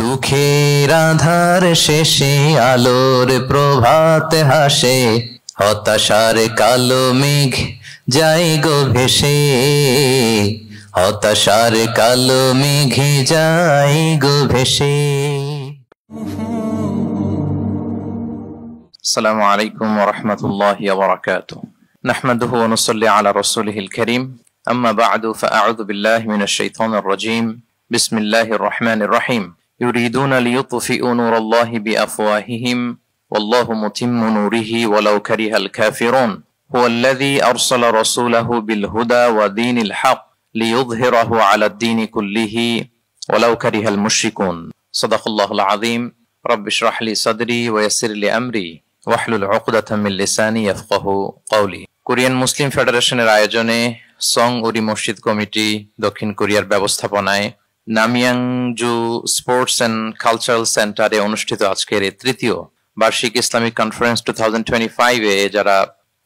দুঃখের আধার শেষে আলোর প্রভাত হাসে, হতাশার কালো মেঘ যায় গো ভেসে, হতাশার কালো মেঘে যায় গো ভেসে। আসসালামু আলাইকুম ওয়া রাহমাতুল্লাহি ওয়া বারাকাতুহু। নাহমাদুহু ওয়া নুসাল্লি আলা রাসূলিহিল কারীম। আম্মা বা'দু ফাআউযু বিল্লাহি মিনাশ শাইতানির রাজীম। বিসমিল্লাহির রহমানির রহিম। يريدون ليطفئوا نور الله بأفواههم والله متم نوره ولو كره الكافرون هو الذي أرسل رسوله بالهدى ودين الحق ليظهره على الدين كله ولو كره المشركون صدق الله العظيم رب اشرح لي صدري ويسر لي أمري واحلل عقدة من لساني يفقه قولي। কোরিয়ান মুসলিম ফেডারেশনের আয়োজনে সং উরি মসজিদ কমিটি দক্ষিণ কোরিয়ার ব্যবস্থাপনায় নামিয়াংজু স্পোর্টস এন্ড কালচারাল সেন্টারে অনুষ্ঠিত আজকের তৃতীয় বার্ষিক ইসলামিক কনফারেন্স 2025 এ যারা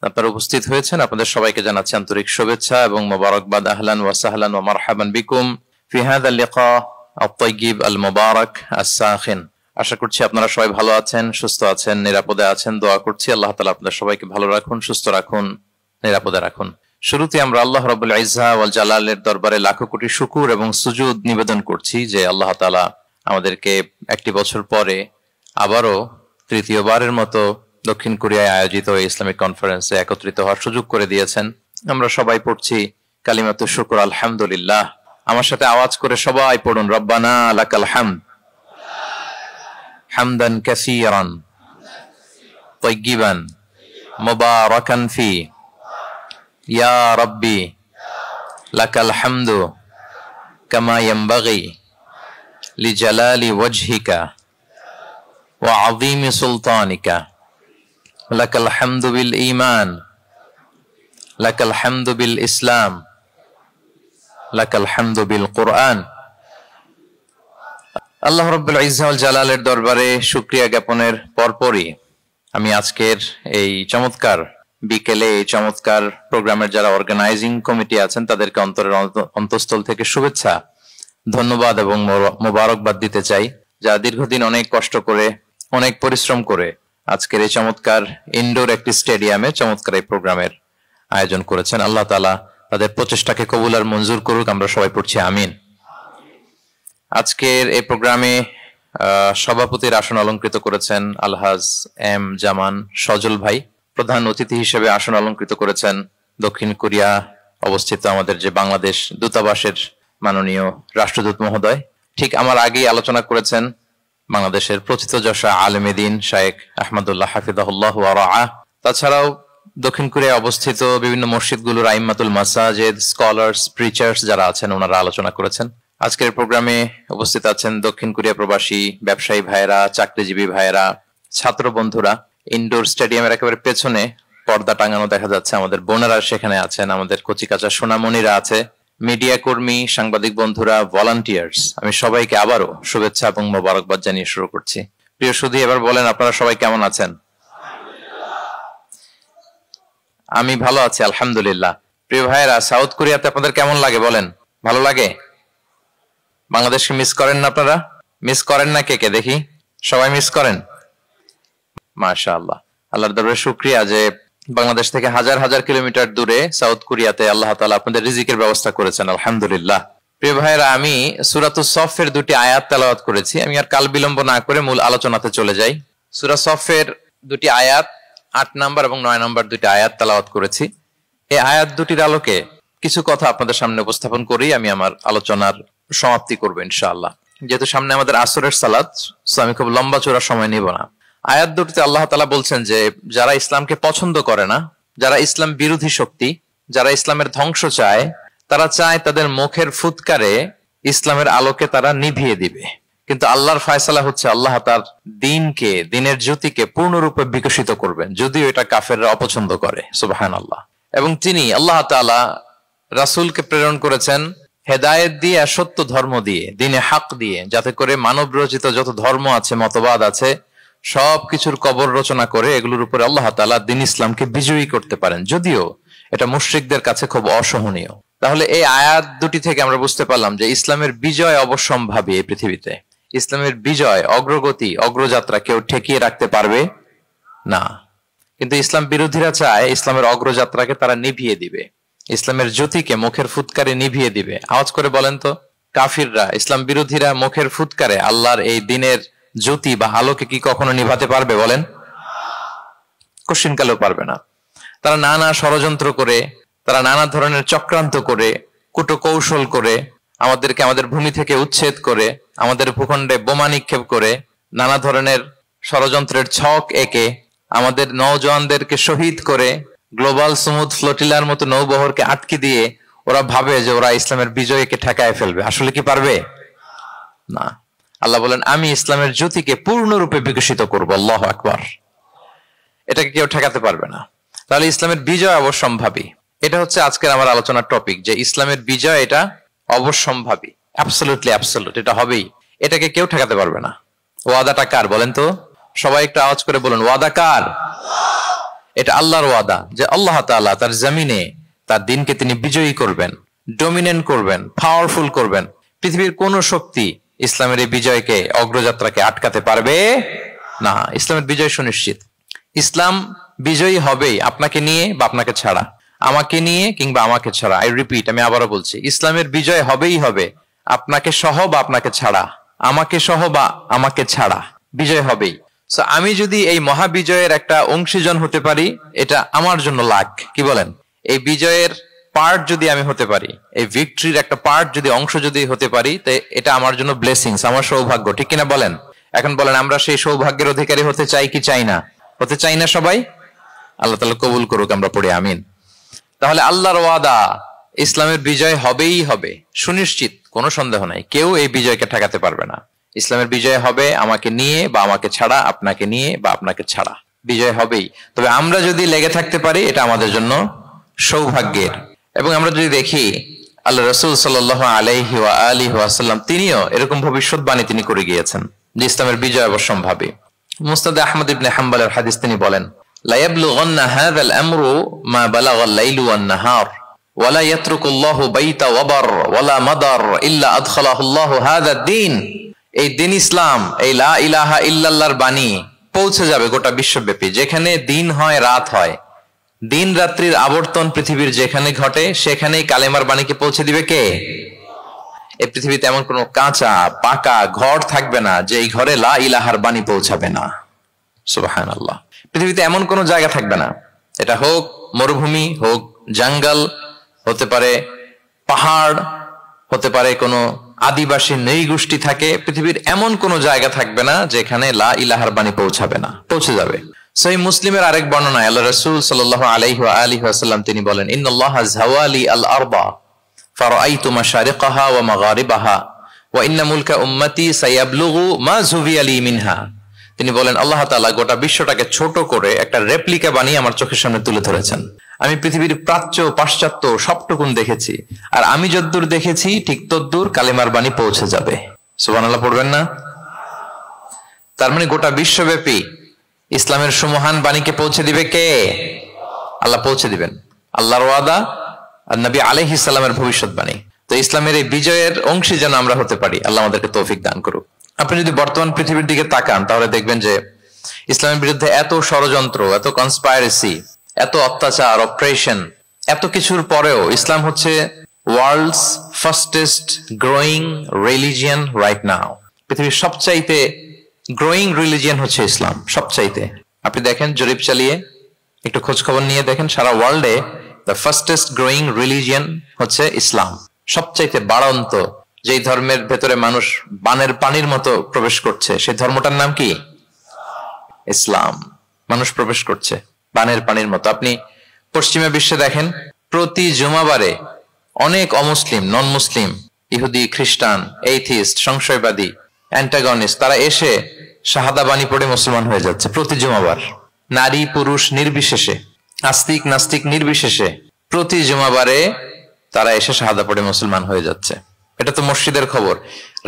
আপনারা উপস্থিত হয়েছেন, আপনাদের সবাইকে জানাচ্ছি আন্তরিক শুভেচ্ছা এবং মোবারকবাদ। আহলান ওয়া সাহলান ওয়া মারহাবান বিকুম ফি হাযা লিকা আত-তাইয়িব আল মুবারাক আস-সাখিন। আশা করছি আপনারা সবাই ভালো আছেন, সুস্থ আছেন, নিরাপদে আছেন। দোয়া করছি আল্লাহ তাআলা আপনাদের সবাইকে ভালো রাখুন, সুস্থ রাখুন, নিরাপদে রাখুন। শুরুতে আমরা আল্লাহ রাব্বুল ইজ্জা ওয়াল জালালের দরবারে লাখো কোটি শুকর এবং সুজুদ নিবেদন করছি যে আল্লাহ তাআলা আমাদেরকে একটি বছর পরে আবারও তৃতীয়বারের মতো দক্ষিণ কোরিয়ায় আয়োজিত এই ইসলামিক কনফারেন্সে একত্রিত হওয়ার সুযোগ করে দিয়েছেন। আমরা সবাই পড়ছি কালিমাতু শুকর আলহামদুলিল্লাহ। আমার সাথে আওয়াজ করে সবাই পড়ুন, রব্বানা লাকাল হামদ হামদান কাসীরান তাইয়িবান মুবারাকান ফি ইয়া রাব্বি লাকাল হামদু কামা ইয়ানবাগি লিজালালি ওয়াজহিকা ওয়া আযীমি সুলতানিকা লাকাল হামদু বিল ঈমান লাকাল হামদু বিল ইসলাম লাকাল হামদু বিল কুরআন। আল্লাহ রাব্বুল ইজ্জা ওয়াল জালালের দরবারে শুকরিয়া জ্ঞাপনের পরপরই আমি আজকের এই চমৎকার বিকেলে এই চমৎকার প্রোগ্রামের যারা অর্গানাইজিং কমিটি আছেন তাদেরকে অন্তরের অন্তঃস্থল থেকে শুভেচ্ছা, ধন্যবাদ এবং মোবারকবাদ দিতে চাই, যারা দীর্ঘদিন অনেক কষ্ট করে অনেক পরিশ্রম করে আজকের এই চমৎকার ইনডোর একটি স্টেডিয়ামে চমৎকার এই প্রোগ্রামের আয়োজন করেছেন। আল্লাহ তাআলা তাদের প্রচেষ্টাকে কবুল আর মঞ্জুর করুক। আমরা সবাই পড়ছি আমিন। আজকের এই প্রোগ্রামে সভাপতির আসন অলংকৃত করেছেন আলহাজ এম জামান সজল ভাই। প্রধান অতিথি হিসেবে আসন অলংকৃত করেছেন দক্ষিণ কোরিয়া অবস্থিত আমাদের যে বাংলাদেশ দূতাবাসের মাননীয় রাষ্ট্রদূত মহোদয়। ঠিক আমার আগেই আলোচনা করেছেন বাংলাদেশের প্রথিতযশা আলেমে দ্বীন শায়েখ আহমদুল্লাহ হাফিজাহুল্লাহ ওয়া রাআহ। তাছাড়াও দক্ষিণ কোরিয়ায় অবস্থিত বিভিন্ন মসজিদগুলোর আইম্মাতুল মাসাজিদ, স্কলার্স, প্রিচার্স যারা আছেন ওনারা আলোচনা করেছেন। আজকের প্রোগ্রামে উপস্থিত আছেন দক্ষিণ কোরিয়া প্রবাসী ব্যবসায়ী ভাইয়েরা, চাকরিজীবী ভাইয়েরা, ছাত্র বন্ধুরা। ইনডোর স্টেডিয়ামের একেবারে পেছনে পর্দা টাঙানো দেখা যাচ্ছে, আমাদের বোনেরা সেখানে আছেন, আমাদের কচিকাচা সোনামণিরা আছে, মিডিয়া কর্মী, সাংবাদিক বন্ধুরা, ভলান্টিয়ার্স। আমি সবাইকে আবারও শুভেচ্ছা এবং মোবারকবাদ জানিয়ে শুরু করছি। প্রিয় সুধী, এবার বলেন আপনারা সবাই কেমন আছেন? আমি ভালো আছি আলহামদুলিল্লাহ। প্রিয় ভাইয়েরা, সাউথ কোরিয়াতে আপনাদের কেমন লাগে বলেন? ভালো লাগে? বাংলাদেশকে মিস করেন না আপনারা? মিস করেন না কে কে দেখি? সবাই মিস করেন? মাশাআল্লাহ, আল্লাহর দরবারে শুকরিয়া যে বাংলাদেশ থেকে হাজার হাজার কিলোমিটার দূরে সাউথ কোরিয়াতে আল্লাহ তাআলা আপনাদের রিজিকের ব্যবস্থা করেছেন, আলহামদুলিল্লাহ। প্রিয় ভাইয়েরা, আমি সূরাতুস সফের দুটি আয়াত তেলাওয়াত করেছি। আমি আর কাল বিলম্ব না করে মূল আলোচনাতে চলে যাই। সূরা সফের দুটি আয়াত 8 নম্বর এবং 9 নম্বর দুটি আয়াত তেলাওয়াত করেছি। এই আয়াত দুটির আলোকে কিছু কথা আপনাদের সামনে উপস্থাপন করেই আমি আমার আলোচনার সমাপ্তি করবো ইনশাআল্লাহ। যেহেতু সামনে আমাদের আসরের সালাত, আমি খুব লম্বা চড়া সময় নিব না। আয়াত দুটিতে আল্লাহ তাআলা বলছেন যে যারা ইসলামকে পছন্দ করে না, যারা ইসলাম বিরোধী শক্তি, যারা ইসলামের ধ্বংস চায়, তারা চায় তাদের মুখের ফুৎকারে ইসলামের আলোকে তারা নিভিয়ে দিবে। কিন্তু আল্লাহর ফয়সালা হচ্ছে আল্লাহ তার দ্বীনকে, দ্বীনের জ্যোতিকে পূর্ণরূপে বিকশিত করবেন, যদিও এটা কাফেররা অপছন্দ করে। সুবহানাল্লাহ। এবং তিনি আল্লাহ তাআলা রাসূলকে প্রেরণ করেছেন হেদায়েত দিয়ে, সত্য ধর্ম দিয়ে, দ্বীনে হক দিয়ে, যাতে করে মানব রচিত যত ধর্ম আছে, মতবাদ আছে, সবকিছুর কবর রচনা করে এগুলোর উপরে আল্লাহ তাআলা দ্বীন ইসলামকে বিজয়ী করতে পারেন, যদিও এটা মুশরিকদের কাছে খুব অসহনীয়। তাহলে এই আয়াত দুটি থেকে আমরা বুঝতে পারলাম যে ইসলামের বিজয় অবশ্যম্ভাবী এই পৃথিবীতে। ইসলামের বিজয়, অগ্রগতি, অগ্রযাত্রা কেউ ঠেকিয়ে রাখতে পারবে না। কিন্তু ইসলাম বিরোধীরা চায় ইসলামের অগ্রযাত্রাকে তারা নিভিয়ে দিবে, ইসলামের জ্যোতিকে মুখের ফুৎকারে নিভিয়ে দিবে। আওয়াজ করে বলেন তো, কাফিররা, ইসলাম বিরোধীরা মুখের ফুৎকারে আল্লাহর এই দিনের জ্যোতি বা আলোকে কি কখনো নিভাতে পারবে? বলেন, কোশ্চিনকালেও পারবে না। তারা নানা ষড়যন্ত্র করে, তারা নানা ধরনের চক্রান্ত করে, কূটকৌশল করে, আমাদেরকে আমাদের ভূমি থেকে উচ্ছেদ করে, আমাদের ভূখণ্ডে বোমা নিক্ষেপ করে, নানা ধরনের ষড়যন্ত্রের ছক এঁকে আমাদের নওজওয়ানদেরকে শহীদ করে, গ্লোবাল সমুদ ফ্লোটিলার মতো নৌবহরকে আটকে দিয়ে ওরা ভাবে যে ওরা ইসলামের বিজয়কে ঠেকায় ফেলবে। আসলে কি পারবে? না। আল্লাহ বলেন, আমি ইসলামের জ্যোতিকে পূর্ণরূপে বিকশিত করবো। আল্লাহু আকবার। এটাকে কেউ ঠেকাতে পারবে না। তাহলে ইসলামের বিজয় অবশ্যম্ভাবী। এটা হচ্ছে আজকের আমার আলোচনার টপিক, যে ইসলামের বিজয় এটা অবশ্যম্ভাবী, অ্যাবসলিউটলি অ্যাবসলিউট, এটা হবেই, এটাকে কেউ ঠেকাতে পারবে না। ওয়াদাটা কার বলেন তো? সবাই একটু আওয়াজ করে বলুন, ওয়াদা কার? এটা আল্লাহর ওয়াদা, যে আল্লাহ তাআলা তার জমিনে তার দিনকে তিনি বিজয়ী করবেন, ডমিনেন্ট করবেন, পাওয়ারফুল করবেন। পৃথিবীর কোন শক্তি ইসলামের এই বিজয়কে, অগ্রযাত্রাকে আটকাতে পারবে না। ইসলামের বিজয় সুনিশ্চিত। ইসলাম বিজয়ী হবেই, আপনাকে নিয়ে বা আপনাকে ছাড়া, আমাকে নিয়ে কিংবা আমাকে ছাড়া। আই রিপিট, আমি আবারও বলছি, ইসলামের বিজয় হবেই হবে, আপনাকে সহ বা আপনাকে ছাড়া, আমাকে সহ বা আমাকে ছাড়া, বিজয় হবেই। সো আমি যদি এই মহাবিজয়ের একটা অংশীজন হতে পারি, এটা আমার জন্য লাখ। কি বলেন? এই বিজয়ের পার্ট যদি আমি হতে পারি, এই ভিক্টরির একটা পার্ট যদি, অংশ যদি হতে পারি, তো এটা আমার জন্য ব্লেসিংস, আমার সৌভাগ্য। ঠিক কিনা বলেন? এখন বলেন, আমরা সেই সৌভাগ্যের অধিকারী হতে চাই কি চাই না? হতে চাই না সবাই? আল্লাহ তাআলা কবুল করুক, আমরা পড়ি আমিন। তাহলে আল্লাহর ওয়াদা, ইসলামের বিজয় হবেই হবে, সুনিশ্চিত, কোনো সন্দেহ নাই। কেউ এই বিজয়কে ঠেকাতে পারবে না। ইসলামের বিজয় হবে আমাকে নিয়ে বা আমাকে ছাড়া, আপনাকে নিয়ে বা আপনাকে ছাড়া, বিজয় হবেই। তবে আমরা যদি লেগে থাকতে পারি, এটা আমাদের জন্য সৌভাগ্যের। এবং আমরা যদি দেখি, আল্লাহ রাসূল সাল্লাল্লাহু আলাইহি ওয়া আলিহি ওয়াসাল্লাম তিনিও এরকম ভবিষ্যৎবাণী তিনি করে গিয়েছেন যে ইসলামের বিজয় অবশ্যম্ভাবী। মুসনাদে আহমদ ইবনে হাম্বলের হাদিস তিনি বলেন, লা ইয়াবলুগান্না হাযাল আমরু মা বালাগাল লাইলু ওয়ান নাহার ওয়া লা ইয়াতরুকুল্লাহু বাইতা ওয়াবার ওয়া লা মাদার ইল্লা আদখালাহুল্লাহু হাযাদ দ্বীন। এই দিন ইসলাম, এই লা ইলাহা ইল্লাল্লাহর বাণী পৌঁছে যাবে গোটা বিশ্বব্যাপী। যেখানে দিন হয়, রাত হয়, দিন রাত্রির আবর্তন পৃথিবীর যেখানে ঘটে, সেখানেই কালেমার বাণীকে পৌঁছে দিবে কে? এই পৃথিবীতে এমন কোন কাঁচা পাকা ঘর থাকবে না যে এই ঘরে লা ইলাহার বাণী পৌঁছাবে না। সুবহানাল্লাহ। পৃথিবীতে এমন কোন জায়গা থাকবে না, এটা হোক মরুভূমি, হোক জঙ্গল, হতে পারে পাহাড়, হতে পারে কোনো আদিবাসী নৃগোষ্ঠী থাকে, পৃথিবীর এমন কোন জায়গা থাকবে না যেখানে লা ইলাহার বাণী পৌঁছাবে না, পৌঁছে যাবে। সহিহ মুসলিমের আরেক বর্ণনায় আল্লাহ রাসূল সাল্লাল্লাহু আলাইহি ওয়া আলিহি ওয়াসাল্লাম তিনি বলেন, ইন্নাল্লাহা যাওয়ালি আল আরবা ফারাআইতু মাশারিকাহা ওয়া মাগারিবাহা ওয়া ইন্না মুলকা উম্মতি সায়াবলুগু মা যুবিয়া লি মিনহা। তিনি বলেন, আল্লাহ তাআলা গোটা বিশ্বটাকে ছোট করে একটা রেপ্লিকা বানিয়ে আমার চোখের সামনে তুলে ধরেছেন। আমি পৃথিবীর প্রাচ্য পাশ্চাত্য সবটুকুন দেখেছি, আর আমি যদ্দূর দেখেছি ঠিক তদ্দূর কালেমার বাণী পৌঁছে যাবে। সুবহানাল্লাহ পড়বেন না? তার মানে গোটা বিশ্বব্যাপী ইসলামের সুমহান বাণীকে পৌঁছে দিবে কে? আল্লাহ পৌঁছে দিবেন। আল্লাহর ওয়াদা আর নবী আলাইহিস সালামের ভবিষ্যৎবাণী। তো ইসলামের এই বিজয়ের অংশী যেন আমরা হতে পারি, আল্লাহ আমাদেরকে তৌফিক দান করুক। আপনি যদি বর্তমান পৃথিবীর দিকে তাকান, তাহলে দেখবেন যে ইসলামের বিরুদ্ধে এত ষড়যন্ত্র, এত কনস্পাইরেসি, এত অত্যাচার, অপারেশন, এত কিছুর পরেও ইসলাম হচ্ছে world's fastest growing religion right now. পৃথিবীর সবচাইতে গ্রোয়িং রিলিজিয়ন হচ্ছে ইসলাম, সবচাইতে। আপনি দেখেন, জরিপ চালিয়ে একটু খোঁজ খবর নিয়ে দেখেন, সারা ওয়ার্ল্ডে দ্য ফাস্টেস্ট গ্রোয়িং রিলিজিয়ন হচ্ছে ইসলাম। সবচাইতে বাড়ন্ত, যেই ধর্মের ভেতরে মানুষ বানের পানির মতো প্রবেশ করছে, সেই ধর্মটার নাম কি? ইসলাম। মানুষ প্রবেশ করছে বানের পানির মতো। আপনি পশ্চিমা বিশ্বে দেখেন, প্রতি জুমাবারে অনেক অমুসলিম, নন মুসলিম, ইহুদি, খ্রিস্টান, এইথিস্ট, সংশয়বাদী, অ্যান্টাগনিস্ট, তারা এসে শাহাদা বাণী পড়ে মুসলমান হয়ে যাচ্ছে প্রতি জুমাবার। নারী পুরুষ নির্বিশেষে, আস্তিক নাস্তিক নির্বিশেষে প্রতি জুমাবারে তারা এসে শাহাদা পড়ে মুসলমান হয়ে যাচ্ছে। এটা তো মসজিদের খবর।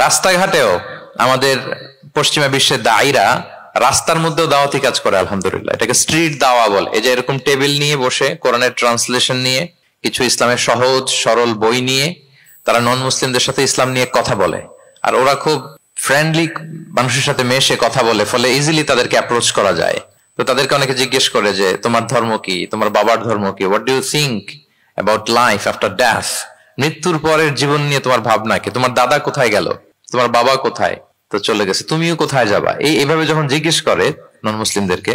রাস্তাঘাটেও আমাদের পশ্চিমা বিশ্বের দায়ীরা রাস্তার মধ্যেও দাওয়াতি কাজ করে, আলহামদুলিল্লাহ। এটাকে স্ট্রিট দাওয়া বলে। এই যে এরকম টেবিল নিয়ে বসে কোরআনের ট্রান্সলেশন নিয়ে, কিছু ইসলামের সহজ সরল বই নিয়ে তারা নন মুসলিমদের সাথে ইসলাম নিয়ে কথা বলে। আর ওরা খুব ফ্রেন্ডলি মানুষের সাথে মেশে কথা বলে, ফলে ইজিলি তাদেরকে অ্যাপ্রোচ করা যায়। তো তাদেরকে অনেকে জিজ্ঞেস করে যে তোমার ধর্ম কি, তোমার বাবার ধর্ম কি, what do you think about life after death, মৃত্যুর পরের জীবন নিয়ে তোমার ভাবনা কি, তোমার দাদা কোথায় গেল, তোমার বাবা কোথায়, তো চলে গেছে, তুমিও কোথায় যাবা। এইভাবে যখন জিজ্ঞেস করে নন মুসলিমদেরকে,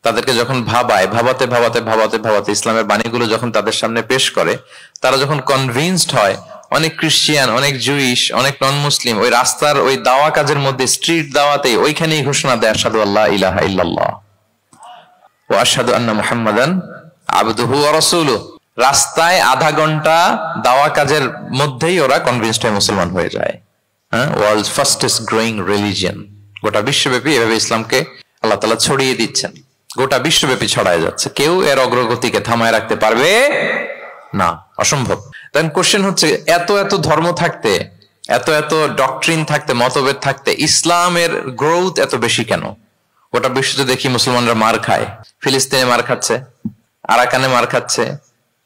তাদেরকে যখন ভাবাতে ভাবাতে ভাবাতে ভাবাতে ইসলামের বাণীগুলো যখন তাদের সামনে পেশ করে, তারা যখন কনভিন্সড হয়, অনেক ক্রিশ্চিয়ান, অনেক জুইশ, অনেক নন মুসলিম ওই রাস্তার ওই দাওয়া কাজের মধ্যে, স্ট্রিট দাওয়াতেই ওইখানেই ঘোষণা দেয় আশহাদু আল্লা ইলাহা ইল্লাল্লাহ ওয়া আশহাদু আন্না মুহাম্মাদান আবদুহু ওয়া রাসূলুহু। রাস্তায় আধা ঘন্টা দাওয়া কাজের মধ্যেই ওরা কনভিন্সড হয়ে মুসলমান হয়ে যায়। World's fastest growing religion. গোটা বিশ্বব্যাপী এভাবে ইসলামকে আল্লাহ তাআলা ছড়িয়ে দিচ্ছেন, গোটা বিশ্বব্যাপী ছড়ায় যাচ্ছে। কেউ এর অগ্রগতিকে থামায় রাখতে পারবে না, অসম্ভব। দেন কোশ্চেন হচ্ছে, এত এত ধর্ম থাকতে, এত এত ডক্ট্রিন থাকতে, মতভেদ থাকতে ইসলামের গ্রোথ এত বেশি কেন? গোটা বিশ্বতে দেখি মুসলমানরা মার খায়, ফিলিস্তিনে মার খাচ্ছে, আরাকানে মার খাচ্ছে,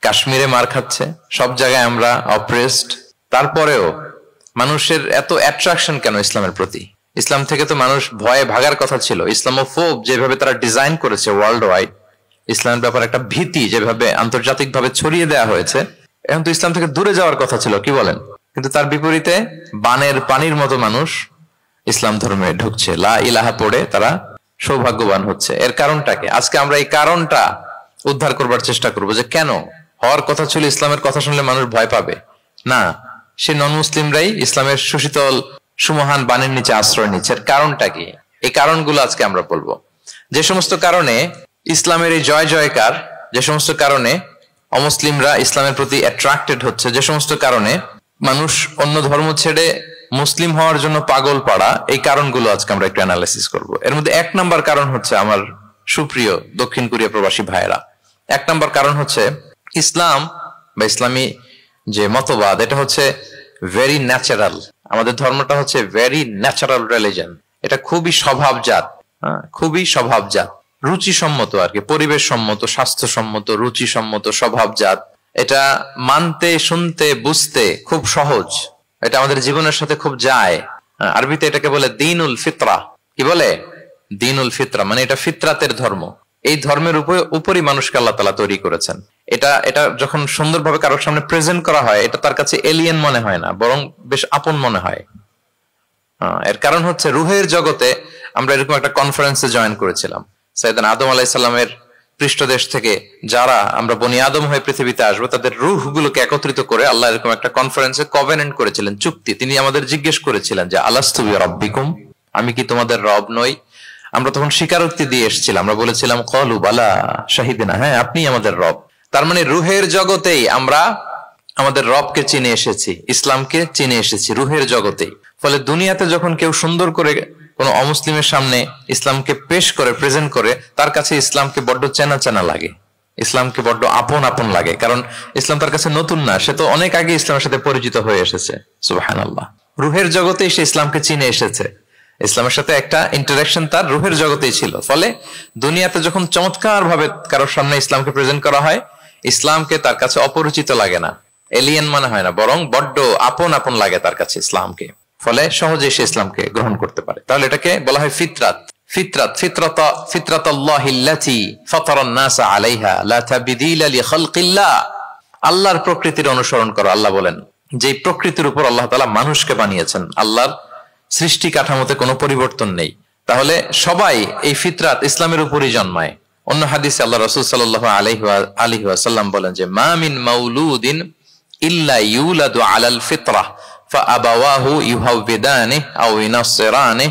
কাশ্মীরে মার খাচ্ছে, সব জায়গায় আমরা অপ্রেসড। তারপরেও মানুষের এত অ্যাট্রাকশন কেন ইসলামের প্রতি? ইসলাম থেকে তো মানুষ ভয়ে ভাগার কথা ছিল। ইসলামোফোব যেভাবে তারা ডিজাইন করেছে ওয়ার্ল্ড ওয়াইড, ইসলামের ব্যাপারে একটা ভীতি যেভাবে আন্তর্জাতিকভাবে ছড়িয়ে দেওয়া হয়েছে, এখন তো ইসলাম থেকে দূরে যাওয়ার কথা ছিল, কি বলেন? কিন্তু তার বিপরীতে বানের পানির মতো মানুষ ইসলাম ধর্মে ঢুকছে, লা ইলাহা পড়ে তারা সৌভাগ্যবান হচ্ছে। এর কারণটাকে আজকে আমরা এই কারণটা উদ্ধার করবার চেষ্টা করবো, যে কেন হওয়ার কথা ছিল ইসলামের কথা শুনলে মানুষ ভয় পাবে না, সে নন মুসলিমরাই ইসলামের সুশীতল সুমহান বাণীর নিচে আশ্রয় নিচ্ছে। এর কারণটা কি? এই কারণগুলো আজকে আমরা বলবো। যে সমস্ত কারণে ইসলামের এই জয় জয়কার, যে সমস্ত কারণে অমুসলিমরা ইসলামের প্রতি অ্যাট্রাক্টেড হচ্ছে, যে সমস্ত কারণে মানুষ অন্য ধর্ম ছেড়ে মুসলিম হওয়ার জন্য পাগল পাড়া, এই কারণগুলো আজকে আমরা একটু অ্যানালাইসিস করব। এর মধ্যে 1 নম্বর কারণ হচ্ছে, আমার সুপ্রিয় দক্ষিণ কোরিয়া প্রবাসী ভাইয়েরা, 1 নম্বর কারণ হচ্ছে ইসলাম বা ইসলামী যে মতবাদ, এটা হচ্ছে ভেরি ন্যাচারাল। আমাদের ধর্মটা হচ্ছে ভেরি ন্যাচারাল রিলিজিয়ন। এটা খুবই স্বভাবজাত, খুবই স্বভাবজাত, রুচিসম্মত আর কি, পরিবেশ সম্মত, স্বাস্থ্যসম্মত, রুচিসম্মত, স্বভাবজাত। এটা মানতে, শুনতে, বুঝতে খুব সহজ, এটা আমাদের জীবনের সাথে খুব যায়। আরবিতে এটাকে বলে দিনুল ফিতরা। কি বলে? দিনুল ফিতরা, মানে এটা ফিতরাতের ধর্ম। এই ধর্মের উপরই মানুষকে আল্লাহ তাআলা তৈরি করেছেন। এটা যখন সুন্দরভাবে কারোর সামনে প্রেজেন্ট করা হয়, এটা তার কাছে এলিয়েন মনে হয় না, বরং বেশ আপন মনে হয়। এর কারণ হচ্ছে রুহের জগতে আমরা এরকম একটা কনফারেন্সে জয়েন করেছিলাম। সাইয়েদনা আদম আলাইহিস সালামের পৃষ্ঠদেশ থেকে যারা আমরা বনি আদম হয়ে পৃথিবীতে আসবো, তাদের রূহগুলোকে একত্রিত করে আল্লাহ এরকম একটা কনফারেন্সে কভেনেন্ট করেছিলেন, চুক্তি। তিনি আমাদের জিজ্ঞেস করেছিলেন যে আলাস্তু বিরাব্বিকুম, আমি কি তোমাদের রব নই? আমরা তখন স্বীকারোক্তি দিয়ে এসেছিলাম, আমরা বলেছিলাম ক্বালু বালা শাহিদিনা, হ্যাঁ আপনি আমাদের রব। তার মানে রুহের জগতেই আমরা আমাদের রবকে চিনে এসেছি, ইসলামকে চিনে এসেছি রুহের জগতেই। ফলে দুনিয়াতে যখন কেউ সুন্দর করে কোন অমুসলিমের সামনে ইসলামকে পেশ করে, প্রেজেন্ট করে, তার কাছে ইসলামকে বড্ড চেনা চেনা লাগে, ইসলামকে বড্ড আপন আপন লাগে। কারণ ইসলাম তার কাছে নতুন না, সে তো অনেক আগে ইসলামের সাথে পরিচিত হয়ে এসেছে। সুবহানাল্লাহ, রুহের জগতেই সে ইসলামকে চিনে এসেছে, ইসলামের সাথে একটা ইন্টারাকশন তার রুহের জগতেই ছিল। ফলে দুনিয়াতে যখন চমৎকার ভাবে কারোর সামনে ইসলামকে প্রেজেন্ট করা হয়, ইসলামকে তার কাছে অপরিচিত লাগে না, এলিয়েন মনে হয় না, বরং বড্ড আপন আপন লাগে তার কাছে ইসলামকে। ফলে সহজে সে ইসলামকে গ্রহণ করতে পারে। তাহলে এটাকে বলা হয় ফিতরাত। ফিতরাতাল্লাহিল্লাতী ফাতারান নাস আলাইহা লা তাবদীলা লিখালকিল্লাহ। আল্লাহর প্রকৃতির অনুসরণ করো। আল্লাহ বলেন যে প্রকৃতির উপর আল্লাহ তাআলা মানুষকে বানিয়েছেন, আল্লাহর সৃষ্টি কাঠামোতে কোনো পরিবর্তন নেই। তাহলে সবাই এই ফিতরাত ইসলামের উপরই জন্মায়। অন্য হাদিসে আল্লাহ রাসূল সাল্লাল্লাহু আলাইহি ওয়াসাল্লাম বলেন যে মা মিন মাউলুদিন ইল্লা ইউলাদু আলাল ফিতরাহ ফাআবাওয়াহু ইউহাউবিদানিহি আও ইউনাসসিরানিহি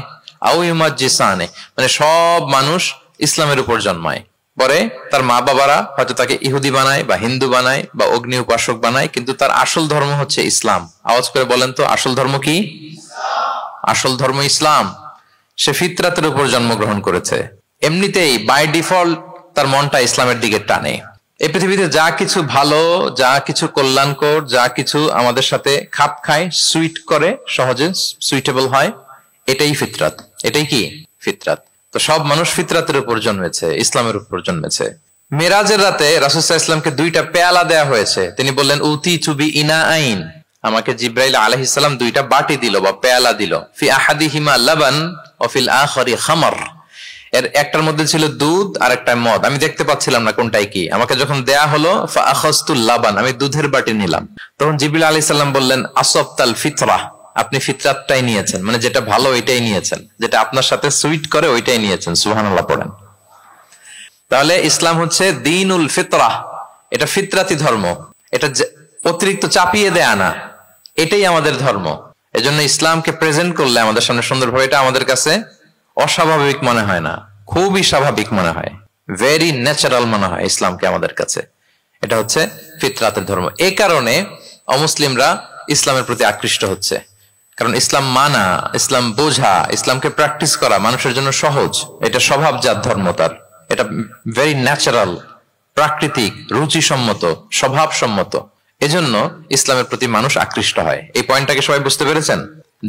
আও ইউমাজ্জিসানিহি। মানে সব মানুষ ইসলামের উপর জন্মায়, পরে তার মা বাবারা হয়তো তাকে ইহুদি বানায় বা হিন্দু বানায় বা অগ্নি উপাসক বানায়, কিন্তু তার আসল ধর্ম হচ্ছে ইসলাম। আওয়াজ করে বলেন তো, আসল ধর্ম কি? আসল ধর্ম ইসলাম। সে ফিতরাতের উপর জন্মগ্রহণ করেছে, এমনিতেই বাই ডিফল্ট তার মনটা ইসলামের দিকে টানে। এই পৃথিবীতে যা কিছু ভালো, যা কিছু কল্যাণকর, যা কিছু আমাদের সাথে খাপ খায়, সুইট করে, সহজে সুইটেবল হয়, এটাই ফিতরাত। এটাই কি? ফিতরাত। তো সব মানুষ ফিতরাতের উপর জন্মেছে, ইসলামের উপর জন্মেছে। মেরাজের রাতে রাসূল সাল্লাল্লাহু আলাইহি ওয়াসাল্লামকে 2টা পেয়ালা দেয়া হয়েছে। তিনি বললেন উতি চুবি ইনা আইন, আমাকে জিব্রাইল আলাইহিস সালাম দুইটা বাটি দিল বা পেয়ালা দিল, ফি আহাদিহিমা লাবান ওয়া ফিল আখারি খামর, এর একটার মধ্যে ছিল দুধ আর একটা মদ, আমি দেখতে পাচ্ছিলাম না কোনটাই কি। আমাকে যখন দেয়া হলো ফা আখাযতুল লাবান, আমি দুধের বাটি নিলাম। তখন জিবরিল আলাইহিস সালাম বললেন আসাবতাল ফিতরা, আপনি ফিতরাতটাই নিয়েছেন, মানে যেটা ভালো ওইটাই নিয়েছেন, যেটা আপনার সাথে সুইট করে ওইটাই নিয়েছেন। সুবহানাল্লাহ পড়েন। তাহলে ইসলাম হচ্ছে দ্বীনুল ফিতরাহ, এটা ফিতরাতি ধর্ম, এটা অতিরিক্ত চাপিয়ে দেয়া না, এটাই আমাদের ধর্ম। এজন্য ইসলামকে প্রেজেন্ট করলে আমাদের সামনে সুন্দরভাবে, এটা আমাদের কাছে অস্বাভাবিক মনে হয় না, খুবই স্বাভাবিক মনে হয়, ভেরি ন্যাচারাল মনে হয় ইসলামকে আমাদের কাছে। এটা হচ্ছে ফিতরাতের ধর্ম। এই কারণে অমুসলিমরা ইসলামের প্রতি আকৃষ্ট হচ্ছে, কারণ ইসলাম মানা, ইসলাম বোঝা, ইসলামকে প্র্যাকটিস করা মানুষের জন্য সহজ। এটা স্বভাবজাত ধর্ম, তার এটা ভেরি ন্যাচারাল, প্রাকৃতিক, রুচিসম্মত, স্বভাবসম্মত। এজন্য ইসলামের প্রতি মানুষ আকৃষ্ট হয়। এই পয়েন্টটাকে সবাই বুঝতে পেরেছেন?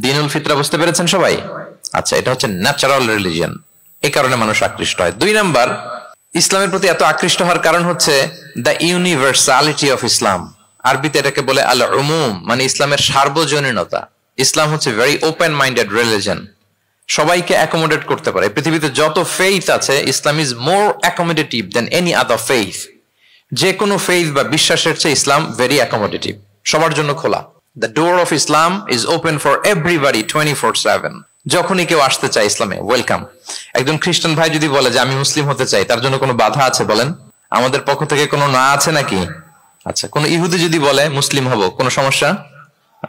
দ্বীনুল ফিতরা বুঝতে পেরেছেন সবাই? আচ্ছা, এটা হচ্ছে ন্যাচারাল রিলিজিয়ন, এই কারণে মানুষ আকৃষ্ট হয়। 2 নাম্বার, ইসলামের প্রতি এত আকৃষ্ট হওয়ার কারণ হচ্ছে দ্য ইউনিভার্সালিটি অফ ইসলাম। আরবিতে এটাকে বলে আল উমুম, মানে ইসলামের সার্বজনীনতা। ইসলাম হচ্ছে ভেরি ওপেন মাইন্ডেড রিলিজিয়ন, সবাইকে অ্যাকোমোডেট করতে পারে। পৃথিবীতে যত ফেইথ আছে, Islam is more accommodative than any other faith. যে কোনো ফেইথ বা বিশ্বাসের চেয়ে ইসলাম ভেরি অ্যাকোমোডেটিভ, সবার জন্য খোলা। The door of Islam is open for everybody 24/7। যখনই কেউ আসতে চায় ইসলামে, ওয়েলকাম। একজন খ্রিস্টান ভাই যদি বলে যে আমি মুসলিম হতে চাই, তার জন্য কোনো বাধা আছে বলেন? আমাদের পক্ষ থেকে কোনো না আছে নাকি? আচ্ছা, কোন ইহুদি যদি বলে মুসলিম হব, কোনো সমস্যা?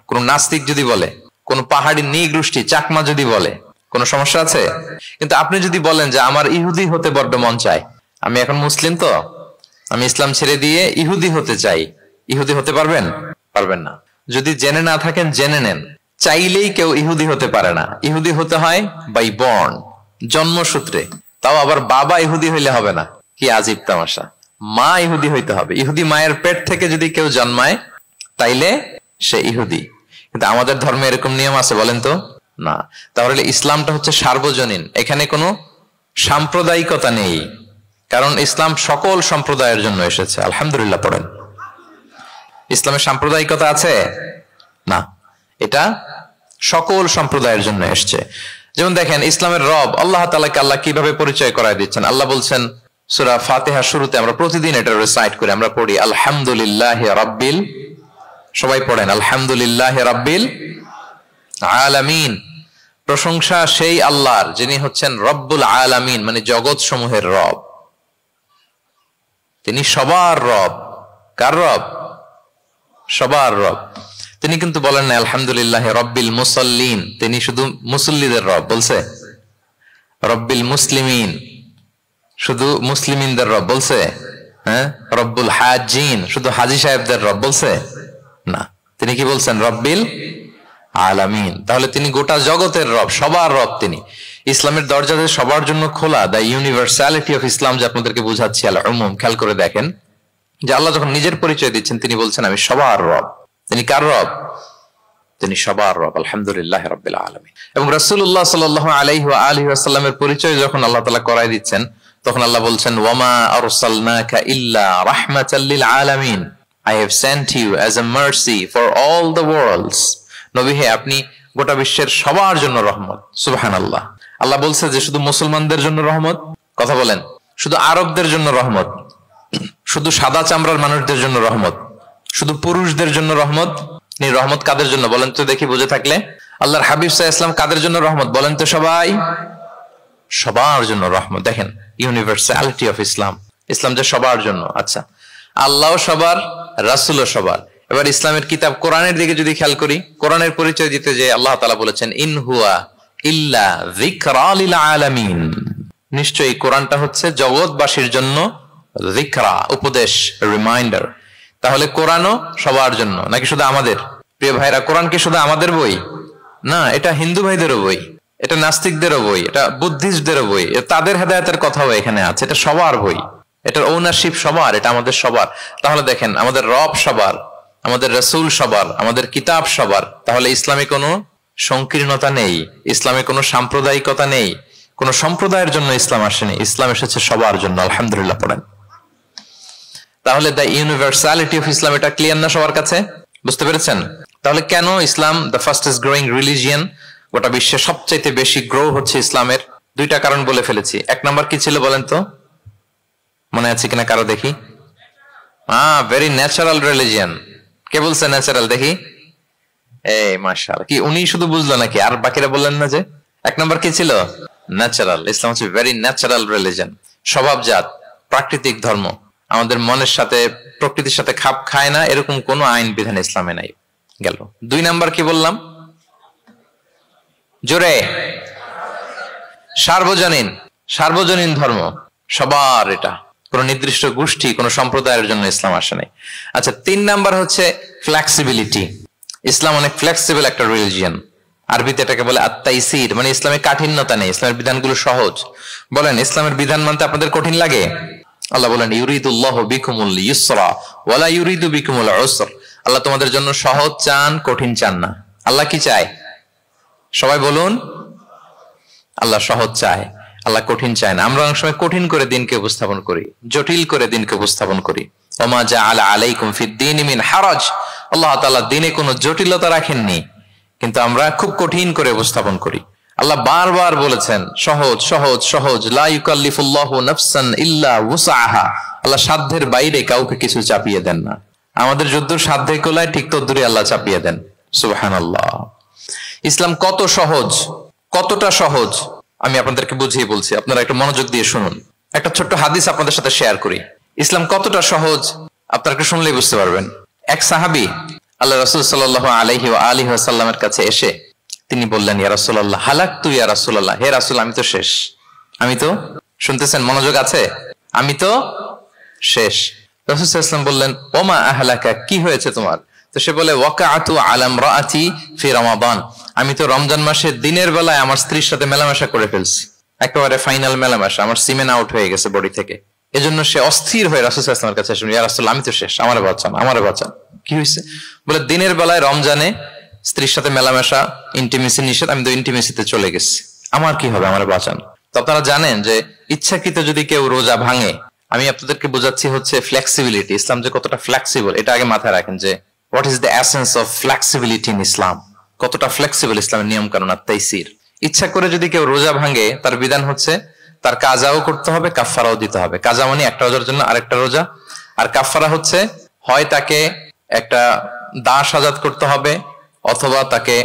কোন নাস্তিক যদি বলে, কোন পাহাড়ি নৃগোষ্ঠী চাকমা যদি বলে, কোনো সমস্যা আছে? কিন্তু আপনি যদি বলেন যে আমার ইহুদি হতে বড্ড মন চায়, আমি এখন মুসলিম তো আমি ইসলাম ছেড়ে দিয়ে ইহুদি হতে চাই, ইহুদি হতে পারবেন? পারবেন না। যদি জেনে না থাকেন জেনে নেন, চাইলেই কেউ ইহুদি হতে পারে না। ইহুদি হতে হয় বাই বর্ন, জন্মসূত্রে। তাও আবার বাবা ইহুদি হইলে হবে না, কি আজীব তামাশা। মা ইহুদি হইতে হবে। ইহুদি মায়ের পেট থেকে যদি কেউ জন্মায় তাইলে সে ইহুদি। কিন্তু আমাদের ধর্মে এরকম নিয়ম আছে বলেন তো? না। তাহলে ইসলামটা হচ্ছে সার্বজনীন, এখানে কোনো সাম্প্রদায়িকতা নেই, কারণ ইসলাম সকল সম্প্রদায়ের জন্য এসেছে। আলহামদুলিল্লাহ পড়েন। ইসলামের সাম্প্রদায়িকতা আছে? না, এটা সকল সম্প্রদায়ের জন্য এসছে। যেমন দেখেন, ইসলামের রব আল্লাহ তাআলাকে আল্লাহ কিভাবে পরিচয় করায় দিচ্ছেন। আল্লাহ বলছেন সূরা ফাতিহা শুরুতে, আমরা প্রতিদিন এটা রিসাইট করি, আমরা পড়ি আলহামদুলিল্লাহি রাব্বিল, সবাই পড়েন আলহামদুলিল্লাহি রাব্বিল আলামিন। প্রশংসা সেই আল্লাহর যিনি হচ্ছেন রব্বুল আলামিন, মানে জগৎ সমূহের রব। তিনি সবার রব। কার রব? সবার রব। তিনি কিন্তু বলেন না আলহামদুলিল্লাহ রব্বিল মুসাল্লিন, তিনি শুধু মুসল্লিদের রব বলছে। রব্বিল মুসলিমিন, শুধু মুসলিমিনদের রব বলছে। হ্যাঁ, রব্বুল হাজিন, শুধু হাজি সাহেবদের রব বলছে না। তিনি কি বলছেন? রব্বিল আলামিন। তাহলে তিনি গোটা জগতের রব, সবার রব তিনি। ইসলামের দরজা সবার জন্য খোলা। দ্য ইউনিভার্সালিটি অফ ইসলাম যে আপনাদেরকে বুঝাচ্ছি, আল উমুম, খেয়াল করে দেখেন যে আল্লাহ যখন নিজের পরিচয় দিচ্ছেন তিনি বলছেন আমি সবার রব। তিনি কার রব? তিনি সবার রব। আলহামদুলিল্লাহ রাব্বিল আলামিন। এবং রাসূলুল্লাহ সাল্লাল্লাহু আলাইহি ওয়া আলিহি ওয়াসাল্লামের পরিচয় যখন আল্লাহ তাআলা করায় দিচ্ছেন, তখন আল্লাহ বলছেন ওয়ামা আরসালনাকা ইল্লা রাহমাতাল লিল আলামিন, I have sent you as a mercy for all the worlds. নবী হে, আপনি গোটা বিশ্বের সবার জন্য রহমত। সুবহানাল্লাহ। আল্লাহ বলছে যে শুধু মুসলমানদের জন্য রহমত? কথা বলেন। শুধু আরবদের জন্য রহমত? শুধু সাদা চামড়ার মানুষদের জন্য রহমত? শুধু পুরুষদের জন্য রহমত? রহমত কাদের জন্য বলেন তো দেখি, বুঝে থাকলে। আল্লাহর হাবিব সাল্লাল্লাহু আলাইহি ওয়াসাল্লাম কাদের জন্য রহমত বলেন তো সবাই? সবার জন্য রহমত। দেখেন ইউনিভার্সালিটি অফ ইসলাম, ইসলাম যে সবার জন্য। আচ্ছা, আল্লাহ সবার, রাসূলও সবার। এবার ইসলামের কিতাব কোরআনের দিকে যদি খেয়াল করি, কোরআনের পরিচয় দিতে যে আল্লাহ তাআলা বলেছেন ইন হুয়া ইল্লা যিকরা লিল আলামিন, নিশ্চয়ই কোরআনটা হচ্ছে জগৎবাসীর জন্য যিকরা, উপদেশ, রিমাইন্ডার। তাহলে কোরআনও সবার জন্য নাকি শুধু আমাদের? প্রিয় ভাইরা, কোরআন কি শুধু আমাদের বই? না, এটা হিন্দু ভাইদেরও বই, এটা নাস্তিকদেরও বই, এটা বুদ্ধিস্টদেরও বই, তাদের হেদায়েতের কথাও এখানে আছে। এটা সবার বই, এটার ওনারশিপ সবার, এটা আমাদের সবার। তাহলে দেখেন, আমাদের রব সবার, আমাদের রাসূল সবার, আমাদের কিতাব সবার। তাহলে ইসলামে কোনো সংকীর্ণতা নেই, ইসলামে কোনো সাম্প্রদায়িকতা নেই, কোন সম্প্রদায়ের জন্য ইসলাম আসেনি, ইসলাম এসেছে সবার জন্য। আলহামদুলিল্লাহ পড়েন। তাহলে দ্য ইউনিভার্সালিটি অফ ইসলাম, এটা ক্লিয়ার না সবার কাছে? বুঝতে পেরেছেন? তাহলে কেন ইসলাম দ্য ফাস্টেস্ট গ্রোয়িং রিলিজিয়ন, গোটা বিশ্বে সবচাইতে বেশি গ্রো হচ্ছে ইসলামের? দুইটা কারণ বলে ফেলেছি। এক নাম্বার কি ছিল বলেন তো, মনে আছে কিনা কারো দেখি? Very natural religion. কে বলছে ন্যাচারাল? দেখি, এই মাশাআল্লাহ। কি উনি শুধু বুঝলো নাকি, আর বাকিরা বললেন না? যে এক নাম্বার কি ছিল? ন্যাচারাল। ইসলাম হচ্ছে ভেরি ন্যাচারাল রিলিজিয়ন, স্বভাবজাত, প্রাকৃতিক ধর্ম। আমাদের মনের সাথে, প্রকৃতির সাথে খাপ খায় না এরকম কোন আইন বিধান ইসলামে নাই। গেল। দুই নাম্বার কি বললাম? জোরে, সার্বজনীন। সার্বজনীন ধর্ম, সবার। এটা কোন নির্দিষ্ট গোষ্ঠী, কোন সম্প্রদায়ের জন্য ইসলাম আসে নাই। আচ্ছা, তিন নাম্বার হচ্ছে ফ্লেক্সিবিলিটি। ইসলাম অনেক ফ্লেক্সিবল একটা রিলিজিয়ন। আরবিতে এটাকে বলে আত-তাইসির, মানে ইসলামে কাঠিন্যতা নেই, ইসলামের বিধানগুলো সহজ। বলেন, ইসলামের বিধান মানতে আপনাদের কঠিন লাগে? আল্লাহ বলেন, ইউরিদুল্লাহু বিকুমুল ইউসরা ওয়ালা ইউরিদু বিকুমুল উসর। আল্লাহ তোমাদের জন্য সহজ চান, কঠিন চান না। আল্লাহ কি চায়? সবাই বলুন। আল্লাহ সহজ চায়, আল্লাহ কঠিন চায় না। আমরা অনেক সময় কঠিন করে দিনকে উপস্থাপন করি, জটিল করে দিনকে উপস্থাপন করি। ওমা জাআলা আলাইকুম ফিদ-দীনি মিন হারাজ। আল্লাহ তাআলা দিনে কোনো জটিলতা রাখেননি, কিন্তু আমরা খুব কঠিন করে উপস্থাপন করি। আল্লাহ বারবার বলেছেন সহজ সহজ সহজ, লা ইউকাল্লিফুল্লাহু নাফসান ইল্লা উসআহা। আল্লাহ সাধ্যের বাইরে কাউকে কিছু চাপিয়ে দেন না। আমাদের যদ্দূর সাধ্যে কোলায় ঠিক তদ্দূরই আল্লাহ চাপিয়ে দেন। সুবহানাল্লাহ। ইসলাম কত সহজ, কতটা সহজ আমি আপনাদেরকে বুঝিয়ে বলছি, আপনারা একটু মনোযোগ দিয়ে শুনুন। একটা ছোট্ট হাদিস আপনাদের সাথে শেয়ার করি। ইসলাম কতটা সহজ আপনারা একটু শুনলেই বুঝতে পারবেন। এক সাহাবী আল্লাহ রাসূল সাল্লাল্লাহু আলাইহি ওয়া আলিহি ওয়াসাল্লামের কাছে এসে তিনি বললেন, ইয়া রাসূলুল্লাহ হালাকতু ইয়া রাসূলুল্লাহ, হে রাসূল আমি তো শেষ। আমি তো, শুনতেছেন, মনোযোগ আছে? আমি তো শেষ। রাসূল সাল্লাল্লাহু আলাইহি ওয়াসাল্লাম বললেন, ওমা আহলাকা, কি হয়েছে তোমার? তো সে বলে, ওয়াকাআতু আলা ইমরাআতি ফি রমাদান, আমি তো রমজান মাসে দিনের বেলায় আমার স্ত্রীর সাথে মেলামেশা করে ফেলছি, একেবারে ফাইনাল মেলামেশা, আমার সিমেন আউট হয়ে গেছে বডি থেকে। এজন্য সে অস্থির হয়ে রাসূল সাল্লাল্লাহু আলাইহি ওয়াসাল্লামের কাছে এসে, ইয়া রাসূল আমি তো শেষ, আমারে বাঁচান, আমারে বাঁচান। কি হয়েছে? বলে, দিনের বেলায় রমজানে স্ত্রীর সাথে মেলামেশা, ইন্টিমেসি নিষেধ, আমি তো ইন্টিমেসিতে চলে গেছি, আমার কি হবে, আমারে বাঁচান। তো আপনারা জানেন যে ইচ্ছাকৃত যদি কেউ রোজা ভাঙে, আমি আপনাদেরকে বোঝাচ্ছি হচ্ছে ফ্লেক্সিবিলিটি। ইসলাম যে কতটা ফ্লেক্সিবল এটা আগে মাথায় রাখেন, যে what is the essence of flexibility in Islam. কতটা ফ্লেক্সিবল ইসলামের নিয়ম কানুন আর তাইসির। ইচ্ছা করে যদি কেউ রোজা ভাঙে, তার বিধান হচ্ছে তার কাজাও করতে হবে, কাফফারাও দিতে হবে। কাজা মানে একটা রোজার জন্য আরেকটা রোজা, আর কাফফারা হচ্ছে হয় তাকে একটা দাস আজাদ করতে হবে, অথবা তাকে